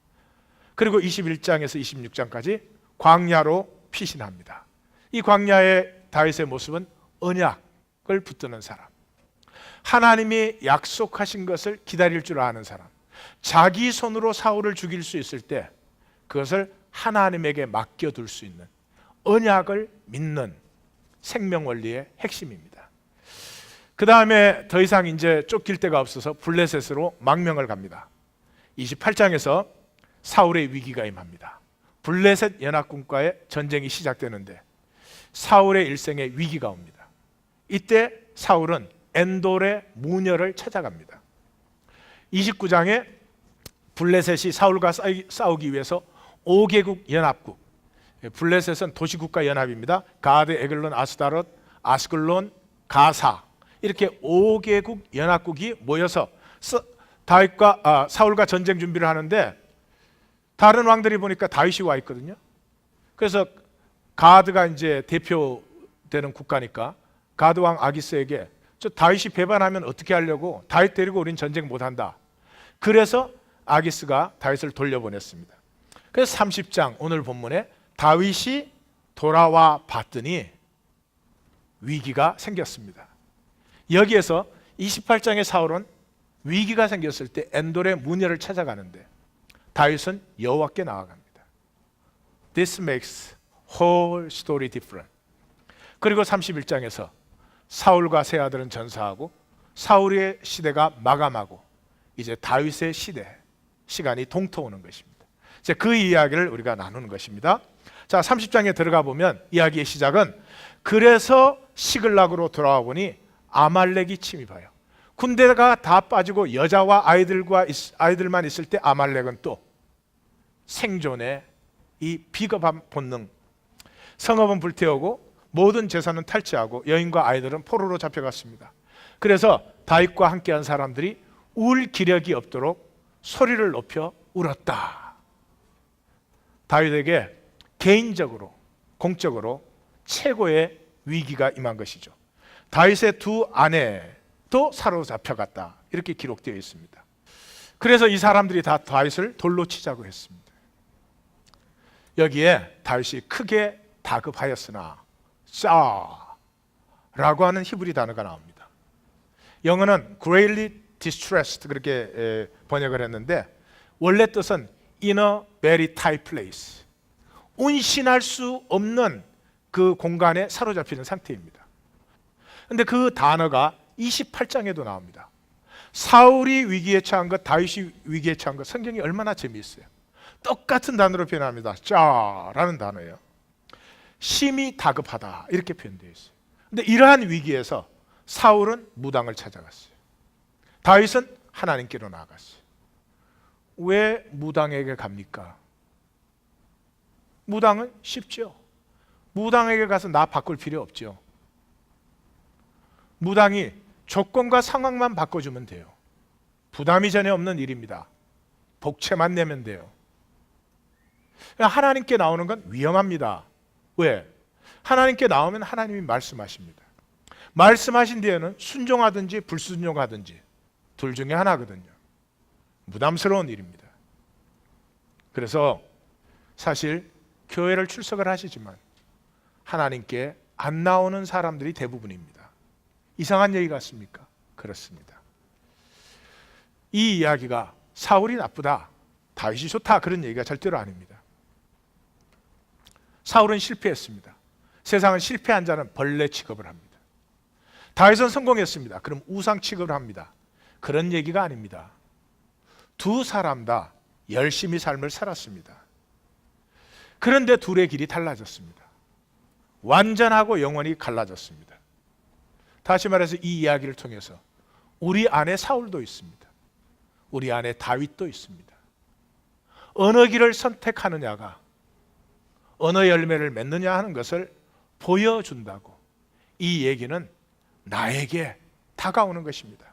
그리고 21장에서 26장까지 광야로 피신합니다. 이 광야의 다윗의 모습은 언약을 붙드는 사람, 하나님이 약속하신 것을 기다릴 줄 아는 사람, 자기 손으로 사울을 죽일 수 있을 때 그것을 하나님에게 맡겨둘 수 있는 언약을 믿는 생명 원리의 핵심입니다. 그 다음에 더 이상 이제 쫓길 데가 없어서 블레셋으로 망명을 갑니다. 28장에서 사울의 위기가 임합니다. 블레셋 연합군과의 전쟁이 시작되는데 사울의 일생에 위기가 옵니다. 이때 사울은 엔돌의 무녀를 찾아갑니다. 29장에 블레셋이 사울과 싸우기 위해서 5개국 연합국, 블레셋은 도시국가 연합입니다. 가드, 에글론, 아스다롯, 아스글론, 가사, 이렇게 5개국 연합국이 모여서 다윗과 사울과 전쟁 준비를 하는데 다른 왕들이 보니까 다윗이 와 있거든요. 그래서 가드가 이제 대표되는 국가니까 가드 왕 아기스에게 저 다윗이 배반하면 어떻게 하려고, 다윗 데리고 우린 전쟁 못한다. 그래서 아기스가 다윗을 돌려보냈습니다. 그래서 30장 오늘 본문에 다윗이 돌아와 봤더니 위기가 생겼습니다. 여기에서 28장의 사울은 위기가 생겼을 때 엔돌의 무녀를 찾아가는데 다윗은 여호와께 나아갑니다. This makes whole story different. 그리고 31장에서 사울과 세 아들은 전사하고 사울의 시대가 마감하고 이제 다윗의 시간이 동터오는 것입니다. 이제 그 이야기를 우리가 나누는 것입니다. 자, 30장에 들어가 보면 이야기의 시작은 그래서 시글락으로 돌아와 보니 아말렉이 침입해요. 군대가 다 빠지고 여자와 아이들만 있을 때 아말렉은 또 생존의 이 비겁한 본능, 성읍은 불태우고 모든 재산은 탈취하고 여인과 아이들은 포로로 잡혀갔습니다. 그래서 다윗과 함께한 사람들이 울 기력이 없도록 소리를 높여 울었다. 다윗에게 개인적으로, 공적으로 최고의 위기가 임한 것이죠. 다윗의 두 아내도 사로잡혀갔다. 이렇게 기록되어 있습니다. 그래서 이 사람들이 다 다윗을 돌로 치자고 했습니다. 여기에 다윗이 크게 다급하였으나 라고 하는 히브리 단어가 나옵니다. 영어는 greatly distressed 그렇게 번역을 했는데 원래 뜻은 in a very tight place, 운신할 수 없는 그 공간에 사로잡히는 상태입니다. 그런데 그 단어가 28장에도 나옵니다. 사울이 위기에 처한 것, 다윗이 위기에 처한 것, 성경이 얼마나 재미있어요. 똑같은 단어로 표현합니다. 짜라는 단어예요. 심히 다급하다 이렇게 표현되어 있어요. 근데 이러한 위기에서 사울은 무당을 찾아갔어요. 다윗은 하나님께로 나아갔어요. 왜 무당에게 갑니까? 무당은 쉽죠. 무당에게 가서 나 바꿀 필요 없죠. 무당이 조건과 상황만 바꿔주면 돼요. 부담이 전혀 없는 일입니다. 복채만 내면 돼요. 하나님께 나오는 건 위험합니다. 왜? 하나님께 나오면 하나님이 말씀하십니다. 말씀하신 뒤에는 순종하든지 불순종하든지 둘 중에 하나거든요. 부담스러운 일입니다. 그래서 사실 교회를 출석을 하시지만 하나님께 안 나오는 사람들이 대부분입니다. 이상한 얘기 같습니까? 그렇습니다. 이 이야기가 사울이 나쁘다, 다윗이 좋다 그런 얘기가 절대로 아닙니다. 사울은 실패했습니다. 세상은 실패한 자는 벌레 취급을 합니다. 다윗은 성공했습니다. 그럼 우상 취급을 합니다. 그런 얘기가 아닙니다. 두 사람 다 열심히 삶을 살았습니다. 그런데 둘의 길이 달라졌습니다. 완전하고 영원히 갈라졌습니다. 다시 말해서 이 이야기를 통해서 우리 안에 사울도 있습니다. 우리 안에 다윗도 있습니다. 어느 길을 선택하느냐가 어느 열매를 맺느냐 하는 것을 보여준다고 이 얘기는 나에게 다가오는 것입니다.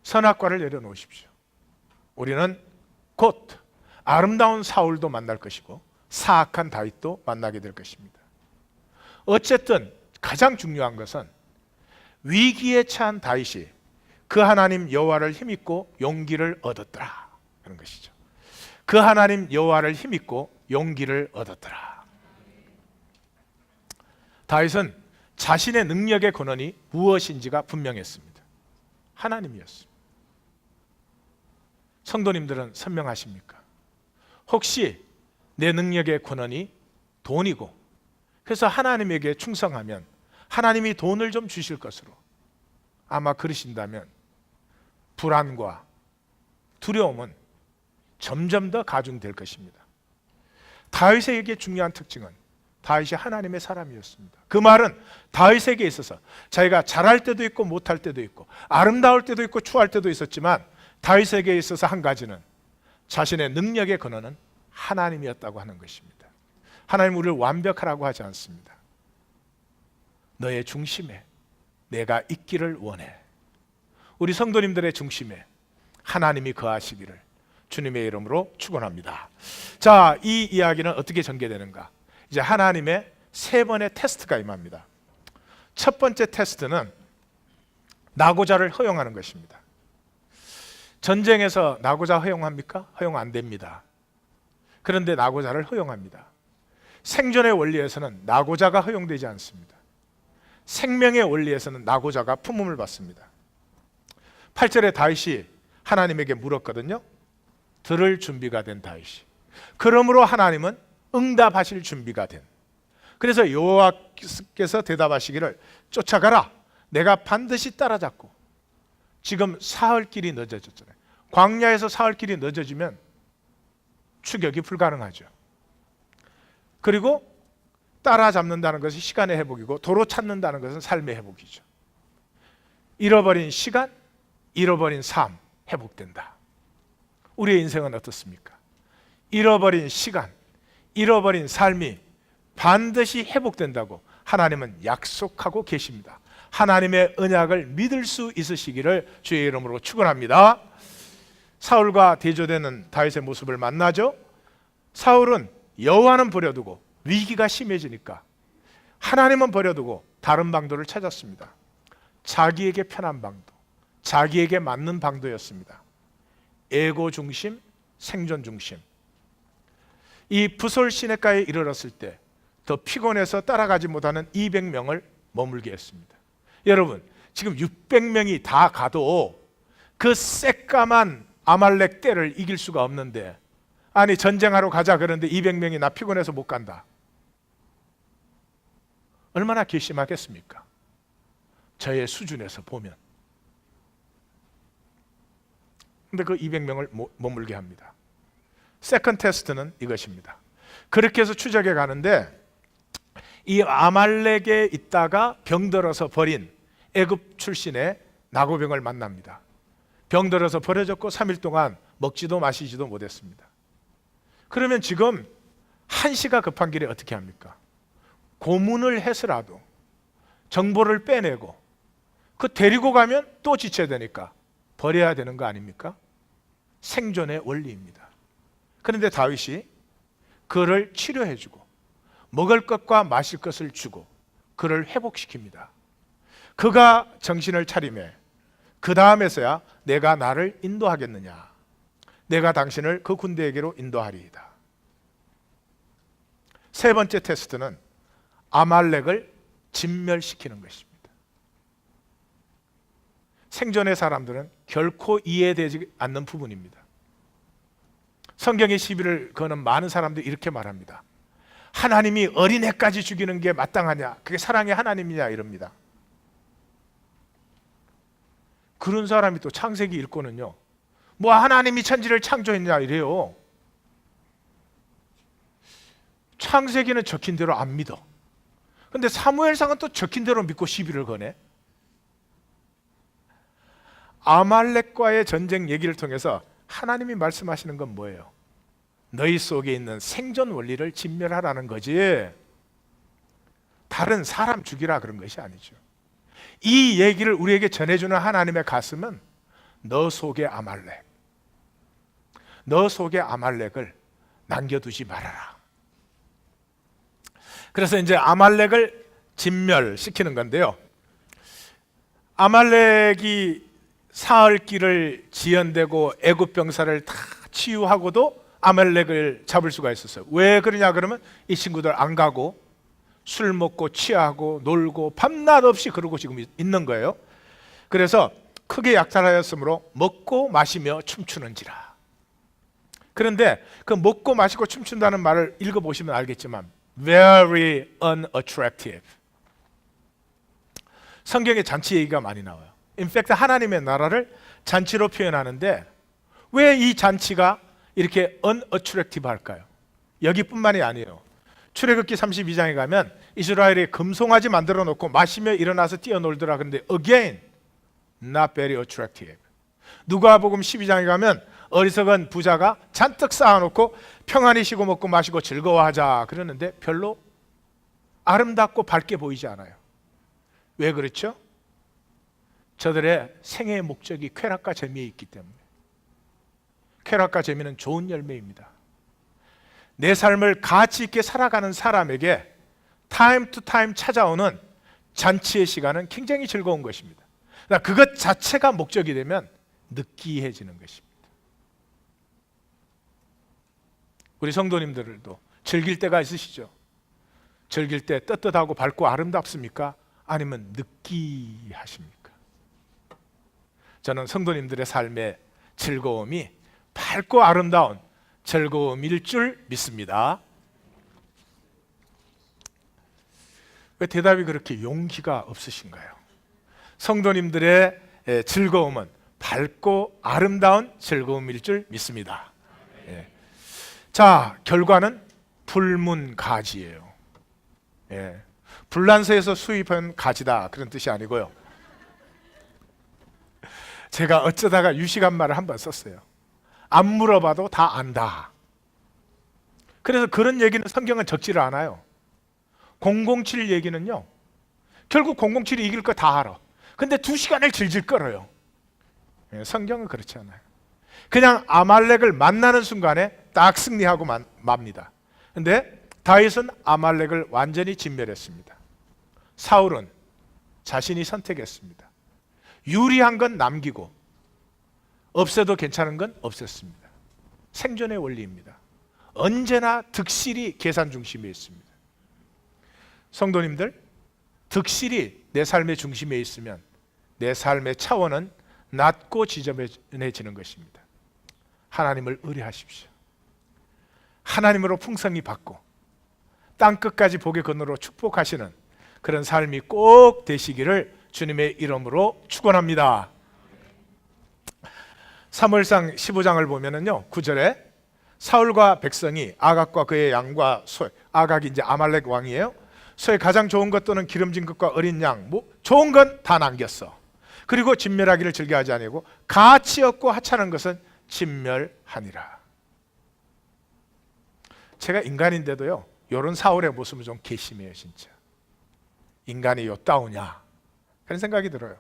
선악과를 내려놓으십시오. 우리는 곧 아름다운 사울도 만날 것이고 사악한 다윗도 만나게 될 것입니다. 어쨌든 가장 중요한 것은 위기에 처한 다윗이 그 하나님 여호와를 힘입고 용기를 얻었더라 하는 것이죠. 그 하나님 여호와를 힘입고 용기를 얻었더라. 다윗은 자신의 능력의 근원이 무엇인지가 분명했습니다. 하나님이었습니다. 성도님들은 선명하십니까? 혹시 내 능력의 근원이 돈이고 그래서 하나님에게 충성하면 하나님이 돈을 좀 주실 것으로 아마 그러신다면 불안과 두려움은 점점 더 가중될 것입니다. 다윗에게 중요한 특징은 다윗이 하나님의 사람이었습니다. 그 말은 다윗에게 있어서 자기가 잘할 때도 있고 못할 때도 있고 아름다울 때도 있고 추할 때도 있었지만 다윗에게 있어서 한 가지는 자신의 능력의 근원은 하나님이었다고 하는 것입니다. 하나님 우리를 완벽하라고 하지 않습니다. 너의 중심에 내가 있기를 원해. 우리 성도님들의 중심에 하나님이 거하시기를 주님의 이름으로 축원합니다. 자, 이 이야기는 어떻게 전개되는가? 이제 하나님의 세 번의 테스트가 임합니다. 첫 번째 테스트는 나고자를 허용하는 것입니다. 전쟁에서 나고자 허용합니까? 허용 안 됩니다. 그런데 나고자를 허용합니다. 생존의 원리에서는 나고자가 허용되지 않습니다. 생명의 원리에서는 나고자가 품음을 받습니다. 8절에 다윗이 하나님에게 물었거든요. 들을 준비가 된 다윗이. 그러므로 하나님은 응답하실 준비가 된. 그래서 여호와께서 대답하시기를 쫓아가라. 내가 반드시 따라잡고. 지금 사흘 길이 늦어졌잖아요. 광야에서 사흘 길이 늦어지면 추격이 불가능하죠. 그리고 따라잡는다는 것이 시간의 회복이고 도로 찾는다는 것은 삶의 회복이죠. 잃어버린 시간, 잃어버린 삶 회복된다. 우리의 인생은 어떻습니까? 잃어버린 시간, 잃어버린 삶이 반드시 회복된다고 하나님은 약속하고 계십니다. 하나님의 언약을 믿을 수 있으시기를 주의 이름으로 축원합니다. 사울과 대조되는 다윗의 모습을 만나죠. 사울은 여호와는 버려두고 위기가 심해지니까 하나님은 버려두고 다른 방도를 찾았습니다. 자기에게 편한 방도, 자기에게 맞는 방도였습니다. 에고 중심, 생존 중심. 이 부솔 시내가에 이르렀을 때 더 피곤해서 따라가지 못하는 200명을 머물게 했습니다. 여러분, 지금 600명이 다 가도 그 새까만 아말렉 떼를 이길 수가 없는데 아니 전쟁하러 가자 그러는데 200명이 나 피곤해서 못 간다. 얼마나 괘씸하겠습니까? 저의 수준에서 보면. 근데 그 200명을 머물게 합니다. 세컨 테스트는 이것입니다. 그렇게 해서 추적해 가는데 이 아말렉에 있다가 병들어서 버린 애굽 출신의 나고병을 만납니다. 병들어서 버려졌고 3일 동안 먹지도 마시지도 못했습니다. 그러면 지금 한시가 급한 길에 어떻게 합니까? 고문을 해서라도 정보를 빼내고 그 데리고 가면 또 지쳐야 되니까 버려야 되는 거 아닙니까? 생존의 원리입니다. 그런데 다윗이 그를 치료해주고 먹을 것과 마실 것을 주고 그를 회복시킵니다. 그가 정신을 차리매 그 다음에서야 내가 나를 인도하겠느냐, 내가 당신을 그 군대에게로 인도하리이다. 세 번째 테스트는 아말렉을 진멸시키는 것입니다. 생존의 사람들은 결코 이해되지 않는 부분입니다. 성경의 시비를 거는 많은 사람들이 이렇게 말합니다. 하나님이 어린애까지 죽이는 게 마땅하냐? 그게 사랑의 하나님이냐? 이럽니다. 그런 사람이 또 창세기 읽고는요, 뭐 하나님이 천지를 창조했냐 이래요. 창세기는 적힌 대로 안 믿어. 근데 사무엘상은 또 적힌 대로 믿고 시비를 거네. 아말렉과의 전쟁 얘기를 통해서 하나님이 말씀하시는 건 뭐예요? 너희 속에 있는 생존 원리를 진멸하라는 거지, 다른 사람 죽이라 그런 것이 아니죠. 이 얘기를 우리에게 전해주는 하나님의 가슴은 너 속의 아말렉, 너 속의 아말렉을 남겨두지 말아라. 그래서 이제 아말렉을 진멸시키는 건데요, 아말렉이 사흘길을 지연되고 애굽 병사를 다 치유하고도 아말렉을 잡을 수가 있었어요. 왜 그러냐 그러면 이 친구들 안 가고 술 먹고 취하고 놀고 밤낮 없이 그러고 지금 있는 거예요. 그래서 크게 약탈하였으므로 먹고 마시며 춤추는지라. 그런데 그 먹고 마시고 춤춘다는 말을 읽어보시면 알겠지만 very unattractive. 성경에 잔치 얘기가 많이 나와요. In fact 하나님의 나라를 잔치로 표현하는데 왜 이 잔치가 이렇게 unattractive 할까요? 여기뿐만이 아니에요. 출애굽기 32장에 가면 이스라엘이 금송아지 만들어 놓고 마시며 일어나서 뛰어놀더라. 그런데 again not very attractive. 누가복음 12장에 가면 어리석은 부자가 잔뜩 쌓아놓고 평안히 쉬고 먹고 마시고 즐거워하자 그러는데 별로 아름답고 밝게 보이지 않아요. 왜 그렇죠? 저들의 생애의 목적이 쾌락과 재미에 있기 때문에. 쾌락과 재미는 좋은 열매입니다. 내 삶을 가치 있게 살아가는 사람에게 타임 투 타임 찾아오는 잔치의 시간은 굉장히 즐거운 것입니다. 그것 자체가 목적이 되면 느끼해지는 것입니다. 우리 성도님들도 즐길 때가 있으시죠? 즐길 때 떳떳하고 밝고 아름답습니까? 아니면 느끼하십니까? 저는 성도님들의 삶의 즐거움이 밝고 아름다운 즐거움일 줄 믿습니다. 왜 대답이 그렇게 용기가 없으신가요? 성도님들의 즐거움은 밝고 아름다운 즐거움일 줄 믿습니다. 예. 자, 결과는 불문가지예요. 예. 불란서에서 수입한 가지다 그런 뜻이 아니고요. 제가 어쩌다가 유식한 말을 한번 썼어요. 안 물어봐도 다 안다. 그래서 그런 얘기는 성경은 적지를 않아요. 007 얘기는요, 결국 007이 이길 거 다 알아. 근데 2시간을 질질 끌어요. 성경은 그렇지 않아요. 그냥 아말렉을 만나는 순간에 딱 승리하고 맙니다. 근데 다윗은 아말렉을 완전히 진멸했습니다. 사울은 자신이 선택했습니다. 유리한 건 남기고 없애도 괜찮은 건 없앴습니다. 생존의 원리입니다. 언제나 득실이 계산 중심에 있습니다. 성도님들, 득실이 내 삶의 중심에 있으면 내 삶의 차원은 낮고 지저분해지는 것입니다. 하나님을 의뢰하십시오. 하나님으로 풍성히 받고 땅끝까지 복의 근으로 축복하시는 그런 삶이 꼭 되시기를 주님의 이름으로 축원합니다. 사무엘상 15장을 보면은요, 9절에 사울과 백성이 아각과 그의 양과 소, 아각이 이제 아말렉 왕이에요. 소의 가장 좋은 것 또는 기름진 것과 어린 양, 뭐 좋은 건 다 남겼어. 그리고 진멸하기를 즐겨하지 아니하고 가치 없고 하찮은 것은 진멸하니라. 제가 인간인데도요, 이런 사울의 모습은 좀 괘씸해요. 진짜 인간이 요따우냐 그런 생각이 들어요.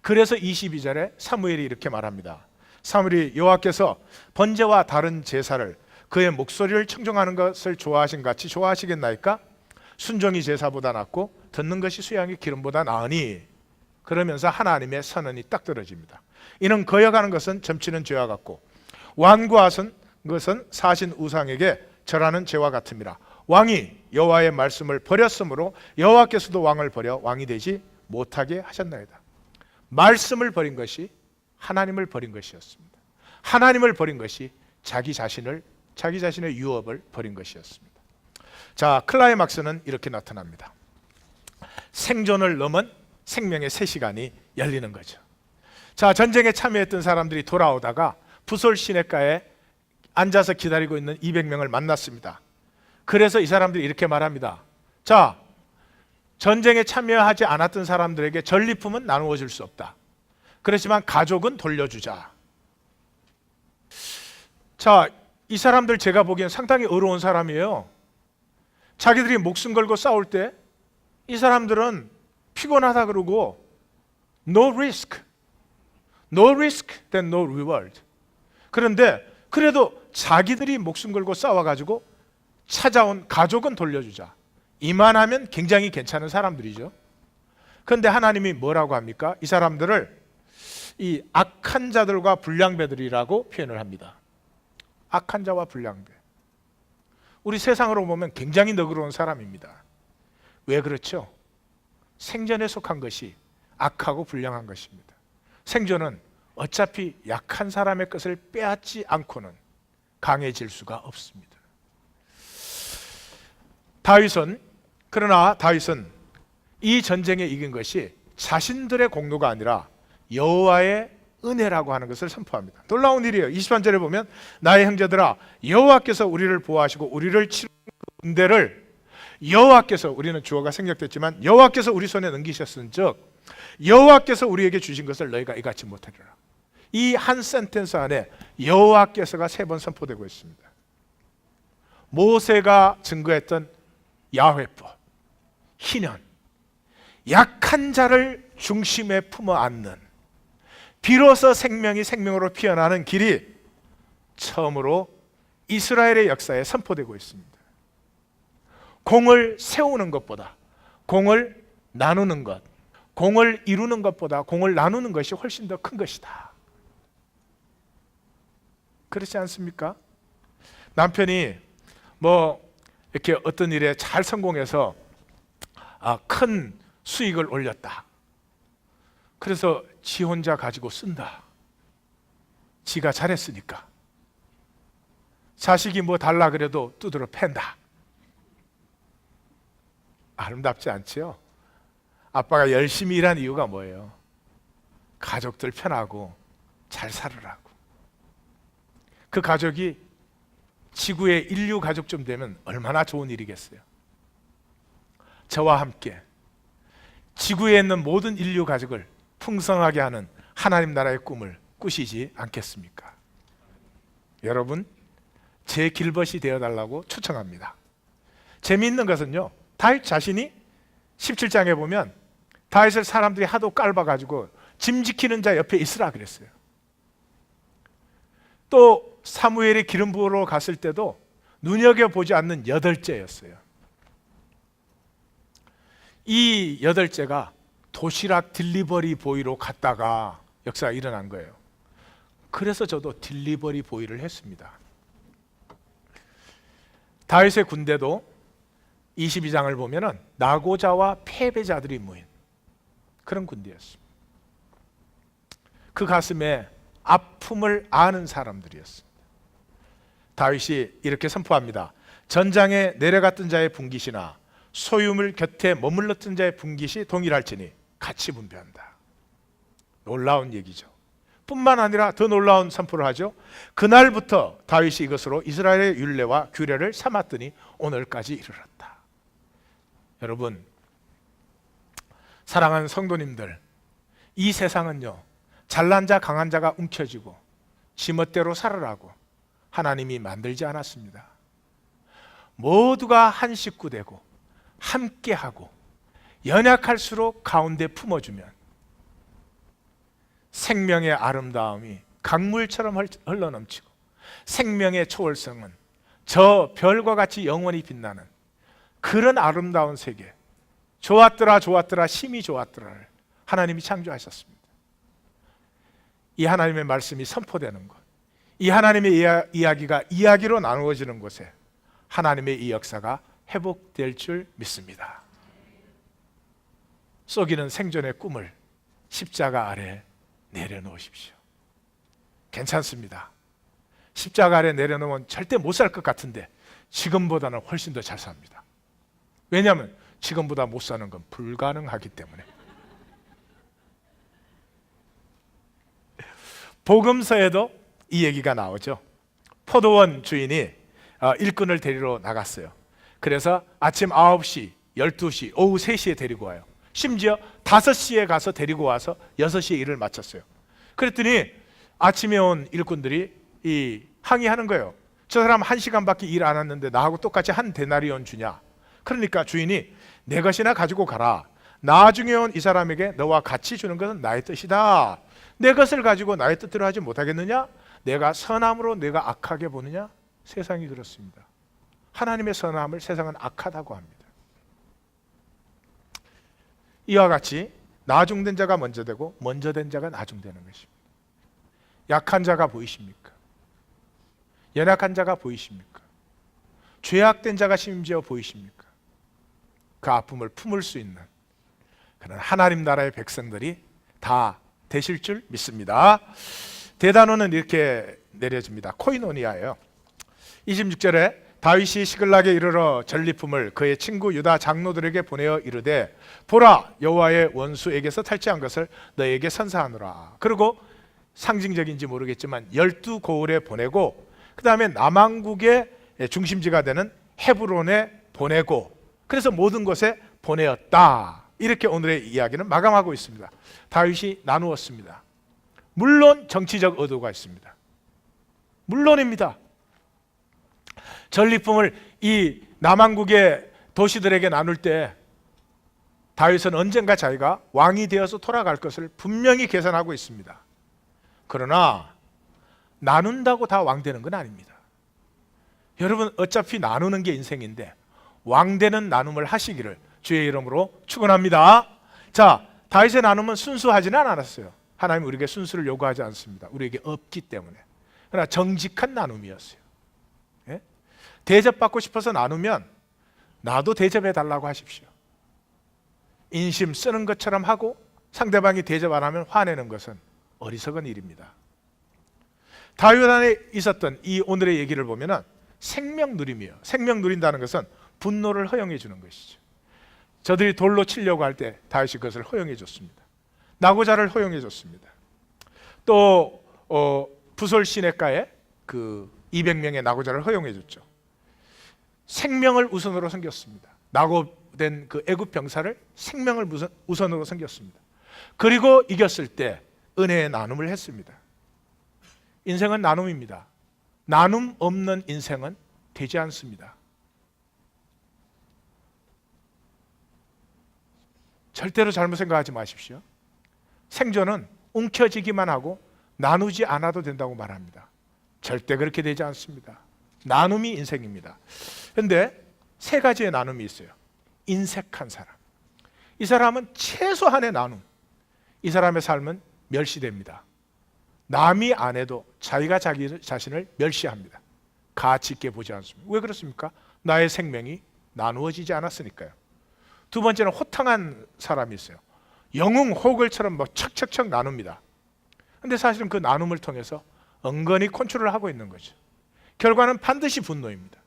그래서 22절에 사무엘이 이렇게 말합니다. 사무엘이 여호와께서 번제와 다른 제사를 그의 목소리를 청종하는 것을 좋아하신 같이 좋아하시겠나이까? 순종이 제사보다 낫고 듣는 것이 수양의 기름보다 나으니. 그러면서 하나님의 선언이 딱 떨어집니다. 이는 거역하는 것은 점치는 죄와 같고 완고하신 것은 사신 우상에게 절하는 죄와 같음이라. 왕이 여호와의 말씀을 버렸으므로 여호와께서도 왕을 버려 왕이 되지 못하게 하셨나이다. 말씀을 버린 것이 하나님을 버린 것이었습니다. 하나님을 버린 것이 자기 자신의 유업을 버린 것이었습니다. 자, 클라이막스는 이렇게 나타납니다. 생존을 넘은 생명의 새 시간이 열리는 거죠. 자, 전쟁에 참여했던 사람들이 돌아오다가 부솔 시내가에 앉아서 기다리고 있는 200명을 만났습니다. 그래서 이 사람들이 이렇게 말합니다. 자, 전쟁에 참여하지 않았던 사람들에게 전리품은 나누어 줄 수 없다. 그렇지만 가족은 돌려주자. 자, 이 사람들 제가 보기엔 상당히 어려운 사람이에요. 자기들이 목숨 걸고 싸울 때 이 사람들은 피곤하다 그러고 no risk then no reward. 그런데 그래도 자기들이 목숨 걸고 싸워가지고 찾아온 가족은 돌려주자. 이만하면 굉장히 괜찮은 사람들이죠. 그런데 하나님이 뭐라고 합니까? 이 사람들을 이 악한 자들과 불량배들이라고 표현을 합니다. 악한 자와 불량배. 우리 세상으로 보면 굉장히 너그러운 사람입니다. 왜 그렇죠? 생존에 속한 것이 악하고 불량한 것입니다. 생존은 어차피 약한 사람의 것을 빼앗지 않고는 강해질 수가 없습니다. 그러나 다윗은 이 전쟁에 이긴 것이 자신들의 공로가 아니라 여호와의 은혜라고 하는 것을 선포합니다. 놀라운 일이에요. 23절에 보면 나의 형제들아 여호와께서 우리를 보호하시고 우리를 치르는 군대를 여호와께서, 우리는 주어가 생략됐지만 여호와께서 우리 손에 넘기셨은즉 여호와께서 우리에게 주신 것을 너희가 이같이 못하리라. 이 한 센텐스 안에 여호와께서가 3번 선포되고 있습니다. 모세가 증거했던 야훼법, 희년, 약한 자를 중심에 품어 안는, 비로소 생명이 생명으로 피어나는 길이 처음으로 이스라엘의 역사에 선포되고 있습니다. 공을 세우는 것보다 공을 나누는 것, 공을 이루는 것보다 공을 나누는 것이 훨씬 더 큰 것이다. 그렇지 않습니까? 남편이 뭐 이렇게 어떤 일에 잘 성공해서 큰 수익을 올렸다. 그래서 지 혼자 가지고 쓴다. 지가 잘했으니까. 자식이 뭐 달라 그래도 두드러 팬다. 아름답지 않지요? 아빠가 열심히 일한 이유가 뭐예요? 가족들 편하고 잘 살으라고. 그 가족이 지구의 인류 가족쯤 되면 얼마나 좋은 일이겠어요? 저와 함께 지구에 있는 모든 인류 가족을 풍성하게 하는 하나님 나라의 꿈을 꾸시지 않겠습니까? 여러분, 제 길벗이 되어달라고 초청합니다. 재미있는 것은요, 다윗 자신이 17장에 보면 다윗을 사람들이 하도 깔봐가지고 짐 지키는 자 옆에 있으라 그랬어요. 또 사무엘이 기름 부으러 갔을 때도 눈여겨보지 않는 8째였어요. 이 8째가 도시락 딜리버리 보이로 갔다가 역사가 일어난 거예요. 그래서 저도 딜리버리 보이를 했습니다. 다윗의 군대도 22장을 보면은 나고자와 패배자들이 모인 그런 군대였습니다. 그 가슴에 아픔을 아는 사람들이었습니다. 다윗이 이렇게 선포합니다. 전장에 내려갔던 자의 분깃이나 소유물 곁에 머물렀던 자의 분깃이 동일할지니 같이 분배한다. 놀라운 얘기죠. 뿐만 아니라 더 놀라운 선포를 하죠. 그날부터 다윗이 이것으로 이스라엘의 율례와 규례를 삼았더니 오늘까지 이르렀다. 여러분, 사랑하는 성도님들, 이 세상은요, 잘난 자 강한 자가 움켜쥐고 지멋대로 살으라고 하나님이 만들지 않았습니다. 모두가 한 식구 되고 함께하고 연약할수록 가운데 품어주면 생명의 아름다움이 강물처럼 흘러넘치고 생명의 초월성은 저 별과 같이 영원히 빛나는 그런 아름다운 세계, 좋았더라 좋았더라 심히 좋았더라를 하나님이 창조하셨습니다. 이 하나님의 말씀이 선포되는 것, 이 하나님의 이야기가 이야기로 나누어지는 곳에 하나님의 이 역사가 회복될 줄 믿습니다. 쏘기는 생존의 꿈을 십자가 아래 내려놓으십시오. 괜찮습니다. 십자가 아래 내려놓으면 절대 못 살 것 같은데 지금보다는 훨씬 더 잘 삽니다. 왜냐하면 지금보다 못 사는 건 불가능하기 때문에. 복음서에도 이 얘기가 나오죠. 포도원 주인이 일꾼을 데리러 나갔어요. 그래서 아침 9시, 12시, 오후 3시에 데리고 와요. 심지어 5시에 가서 데리고 와서 6시에 일을 마쳤어요. 그랬더니 아침에 온 일꾼들이 항의하는 거예요. 저 사람 1시간밖에 일 안 했는데 나하고 똑같이 한 데나리온 주냐. 그러니까 주인이 내 것이나 가지고 가라. 나중에 온 이 사람에게 너와 같이 주는 것은 나의 뜻이다. 내 것을 가지고 나의 뜻대로 하지 못하겠느냐? 내가 선함으로 내가 악하게 보느냐? 세상이 그렇습니다. 하나님의 선함을 세상은 악하다고 합니다. 이와 같이 나중된 자가 먼저 되고 먼저 된 자가 나중되는 것입니다. 약한 자가 보이십니까? 연약한 자가 보이십니까? 죄악된 자가 심지어 보이십니까? 그 아픔을 품을 수 있는 그런 하나님 나라의 백성들이 다 되실 줄 믿습니다. 대단원은 이렇게 내려집니다. 코이노니아예요. 26절에 다윗이 시글락에 이르러 전리품을 그의 친구 유다 장로들에게 보내어 이르되 보라 여호와의 원수에게서 탈취한 것을 너에게 선사하노라. 그리고 상징적인지 모르겠지만 12고을에 보내고 그 다음에 남왕국의 중심지가 되는 헤브론에 보내고 그래서 모든 곳에 보내었다. 이렇게 오늘의 이야기는 마감하고 있습니다. 다윗이 나누었습니다. 물론 정치적 의도가 있습니다. 물론입니다. 전리품을 이 남왕국의 도시들에게 나눌 때 다윗은 언젠가 자기가 왕이 되어서 돌아갈 것을 분명히 계산하고 있습니다. 그러나 나눈다고 다 왕 되는 건 아닙니다. 여러분 어차피 나누는 게 인생인데 왕 되는 나눔을 하시기를 주의 이름으로 축원합니다. 자, 다윗의 나눔은 순수하지는 않았어요. 하나님 우리에게 순수를 요구하지 않습니다. 우리에게 없기 때문에. 그러나 정직한 나눔이었어요. 예? 대접받고 싶어서 나누면 나도 대접해 달라고 하십시오. 인심 쓰는 것처럼 하고 상대방이 대접 안 하면 화내는 것은 어리석은 일입니다. 다윗 안에 있었던 이 오늘의 얘기를 보면은 생명 누림이에요. 생명 누린다는 것은 분노를 허용해 주는 것이죠. 저들이 돌로 치려고 할 때 다윗이 그것을 허용해 줬습니다. 나고자를 허용해 줬습니다. 또 부솔 시내가에 그 200명의 나고자를 허용해 줬죠. 생명을 우선으로 섬겼습니다. 낙오된 그 애굽 병사를 생명을 우선으로 섬겼습니다. 그리고 이겼을 때 은혜의 나눔을 했습니다. 인생은 나눔입니다. 나눔 없는 인생은 되지 않습니다. 절대로 잘못 생각하지 마십시오. 생존은 움켜쥐기만 하고 나누지 않아도 된다고 말합니다. 절대 그렇게 되지 않습니다. 나눔이 인생입니다. 그런데 세 가지의 나눔이 있어요. 인색한 사람, 이 사람은 최소한의 나눔, 이 사람의 삶은 멸시됩니다. 남이 안 해도 자기가 자기 자신을 멸시합니다. 가치 있게 보지 않습니다. 왜 그렇습니까? 나의 생명이 나누어지지 않았으니까요. 두 번째는 호탕한 사람이 있어요. 영웅 호글처럼 뭐 척척척 나눕니다. 근데 사실은 그 나눔을 통해서 은근히 컨트롤을 하고 있는 거죠. 결과는 반드시 분노입니다.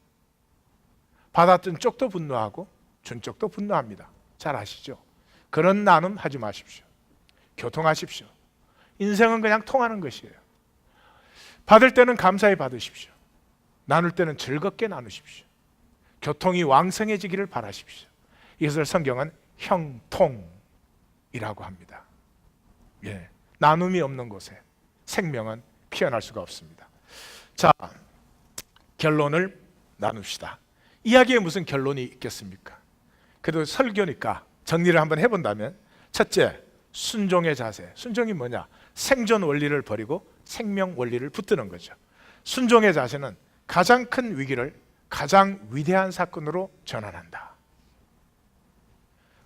받았던 쪽도 분노하고 준 쪽도 분노합니다. 잘 아시죠? 그런 나눔 하지 마십시오. 교통하십시오. 인생은 그냥 통하는 것이에요. 받을 때는 감사히 받으십시오. 나눌 때는 즐겁게 나누십시오. 교통이 왕성해지기를 바라십시오. 이것을 성경은 형통이라고 합니다. 예, 나눔이 없는 곳에 생명은 피어날 수가 없습니다. 자, 결론을 나눕시다. 이야기에 무슨 결론이 있겠습니까? 그래도 설교니까 정리를 한번 해본다면, 첫째, 순종의 자세. 순종이 뭐냐? 생존 원리를 버리고 생명 원리를 붙드는 거죠. 순종의 자세는 가장 큰 위기를 가장 위대한 사건으로 전환한다.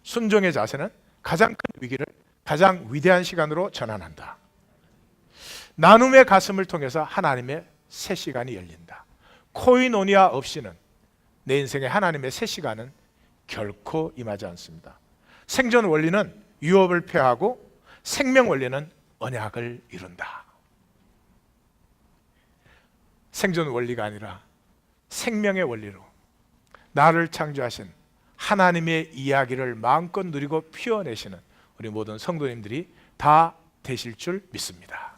순종의 자세는 가장 큰 위기를 가장 위대한 시간으로 전환한다. 나눔의 가슴을 통해서 하나님의 새 시간이 열린다. 코이노니아 없이는 내 인생에 하나님의 새 시간은 결코 임하지 않습니다. 생존 원리는 유업을 폐하고 생명 원리는 언약을 이룬다. 생존 원리가 아니라 생명의 원리로 나를 창조하신 하나님의 이야기를 마음껏 누리고 피워내시는 우리 모든 성도님들이 다 되실 줄 믿습니다.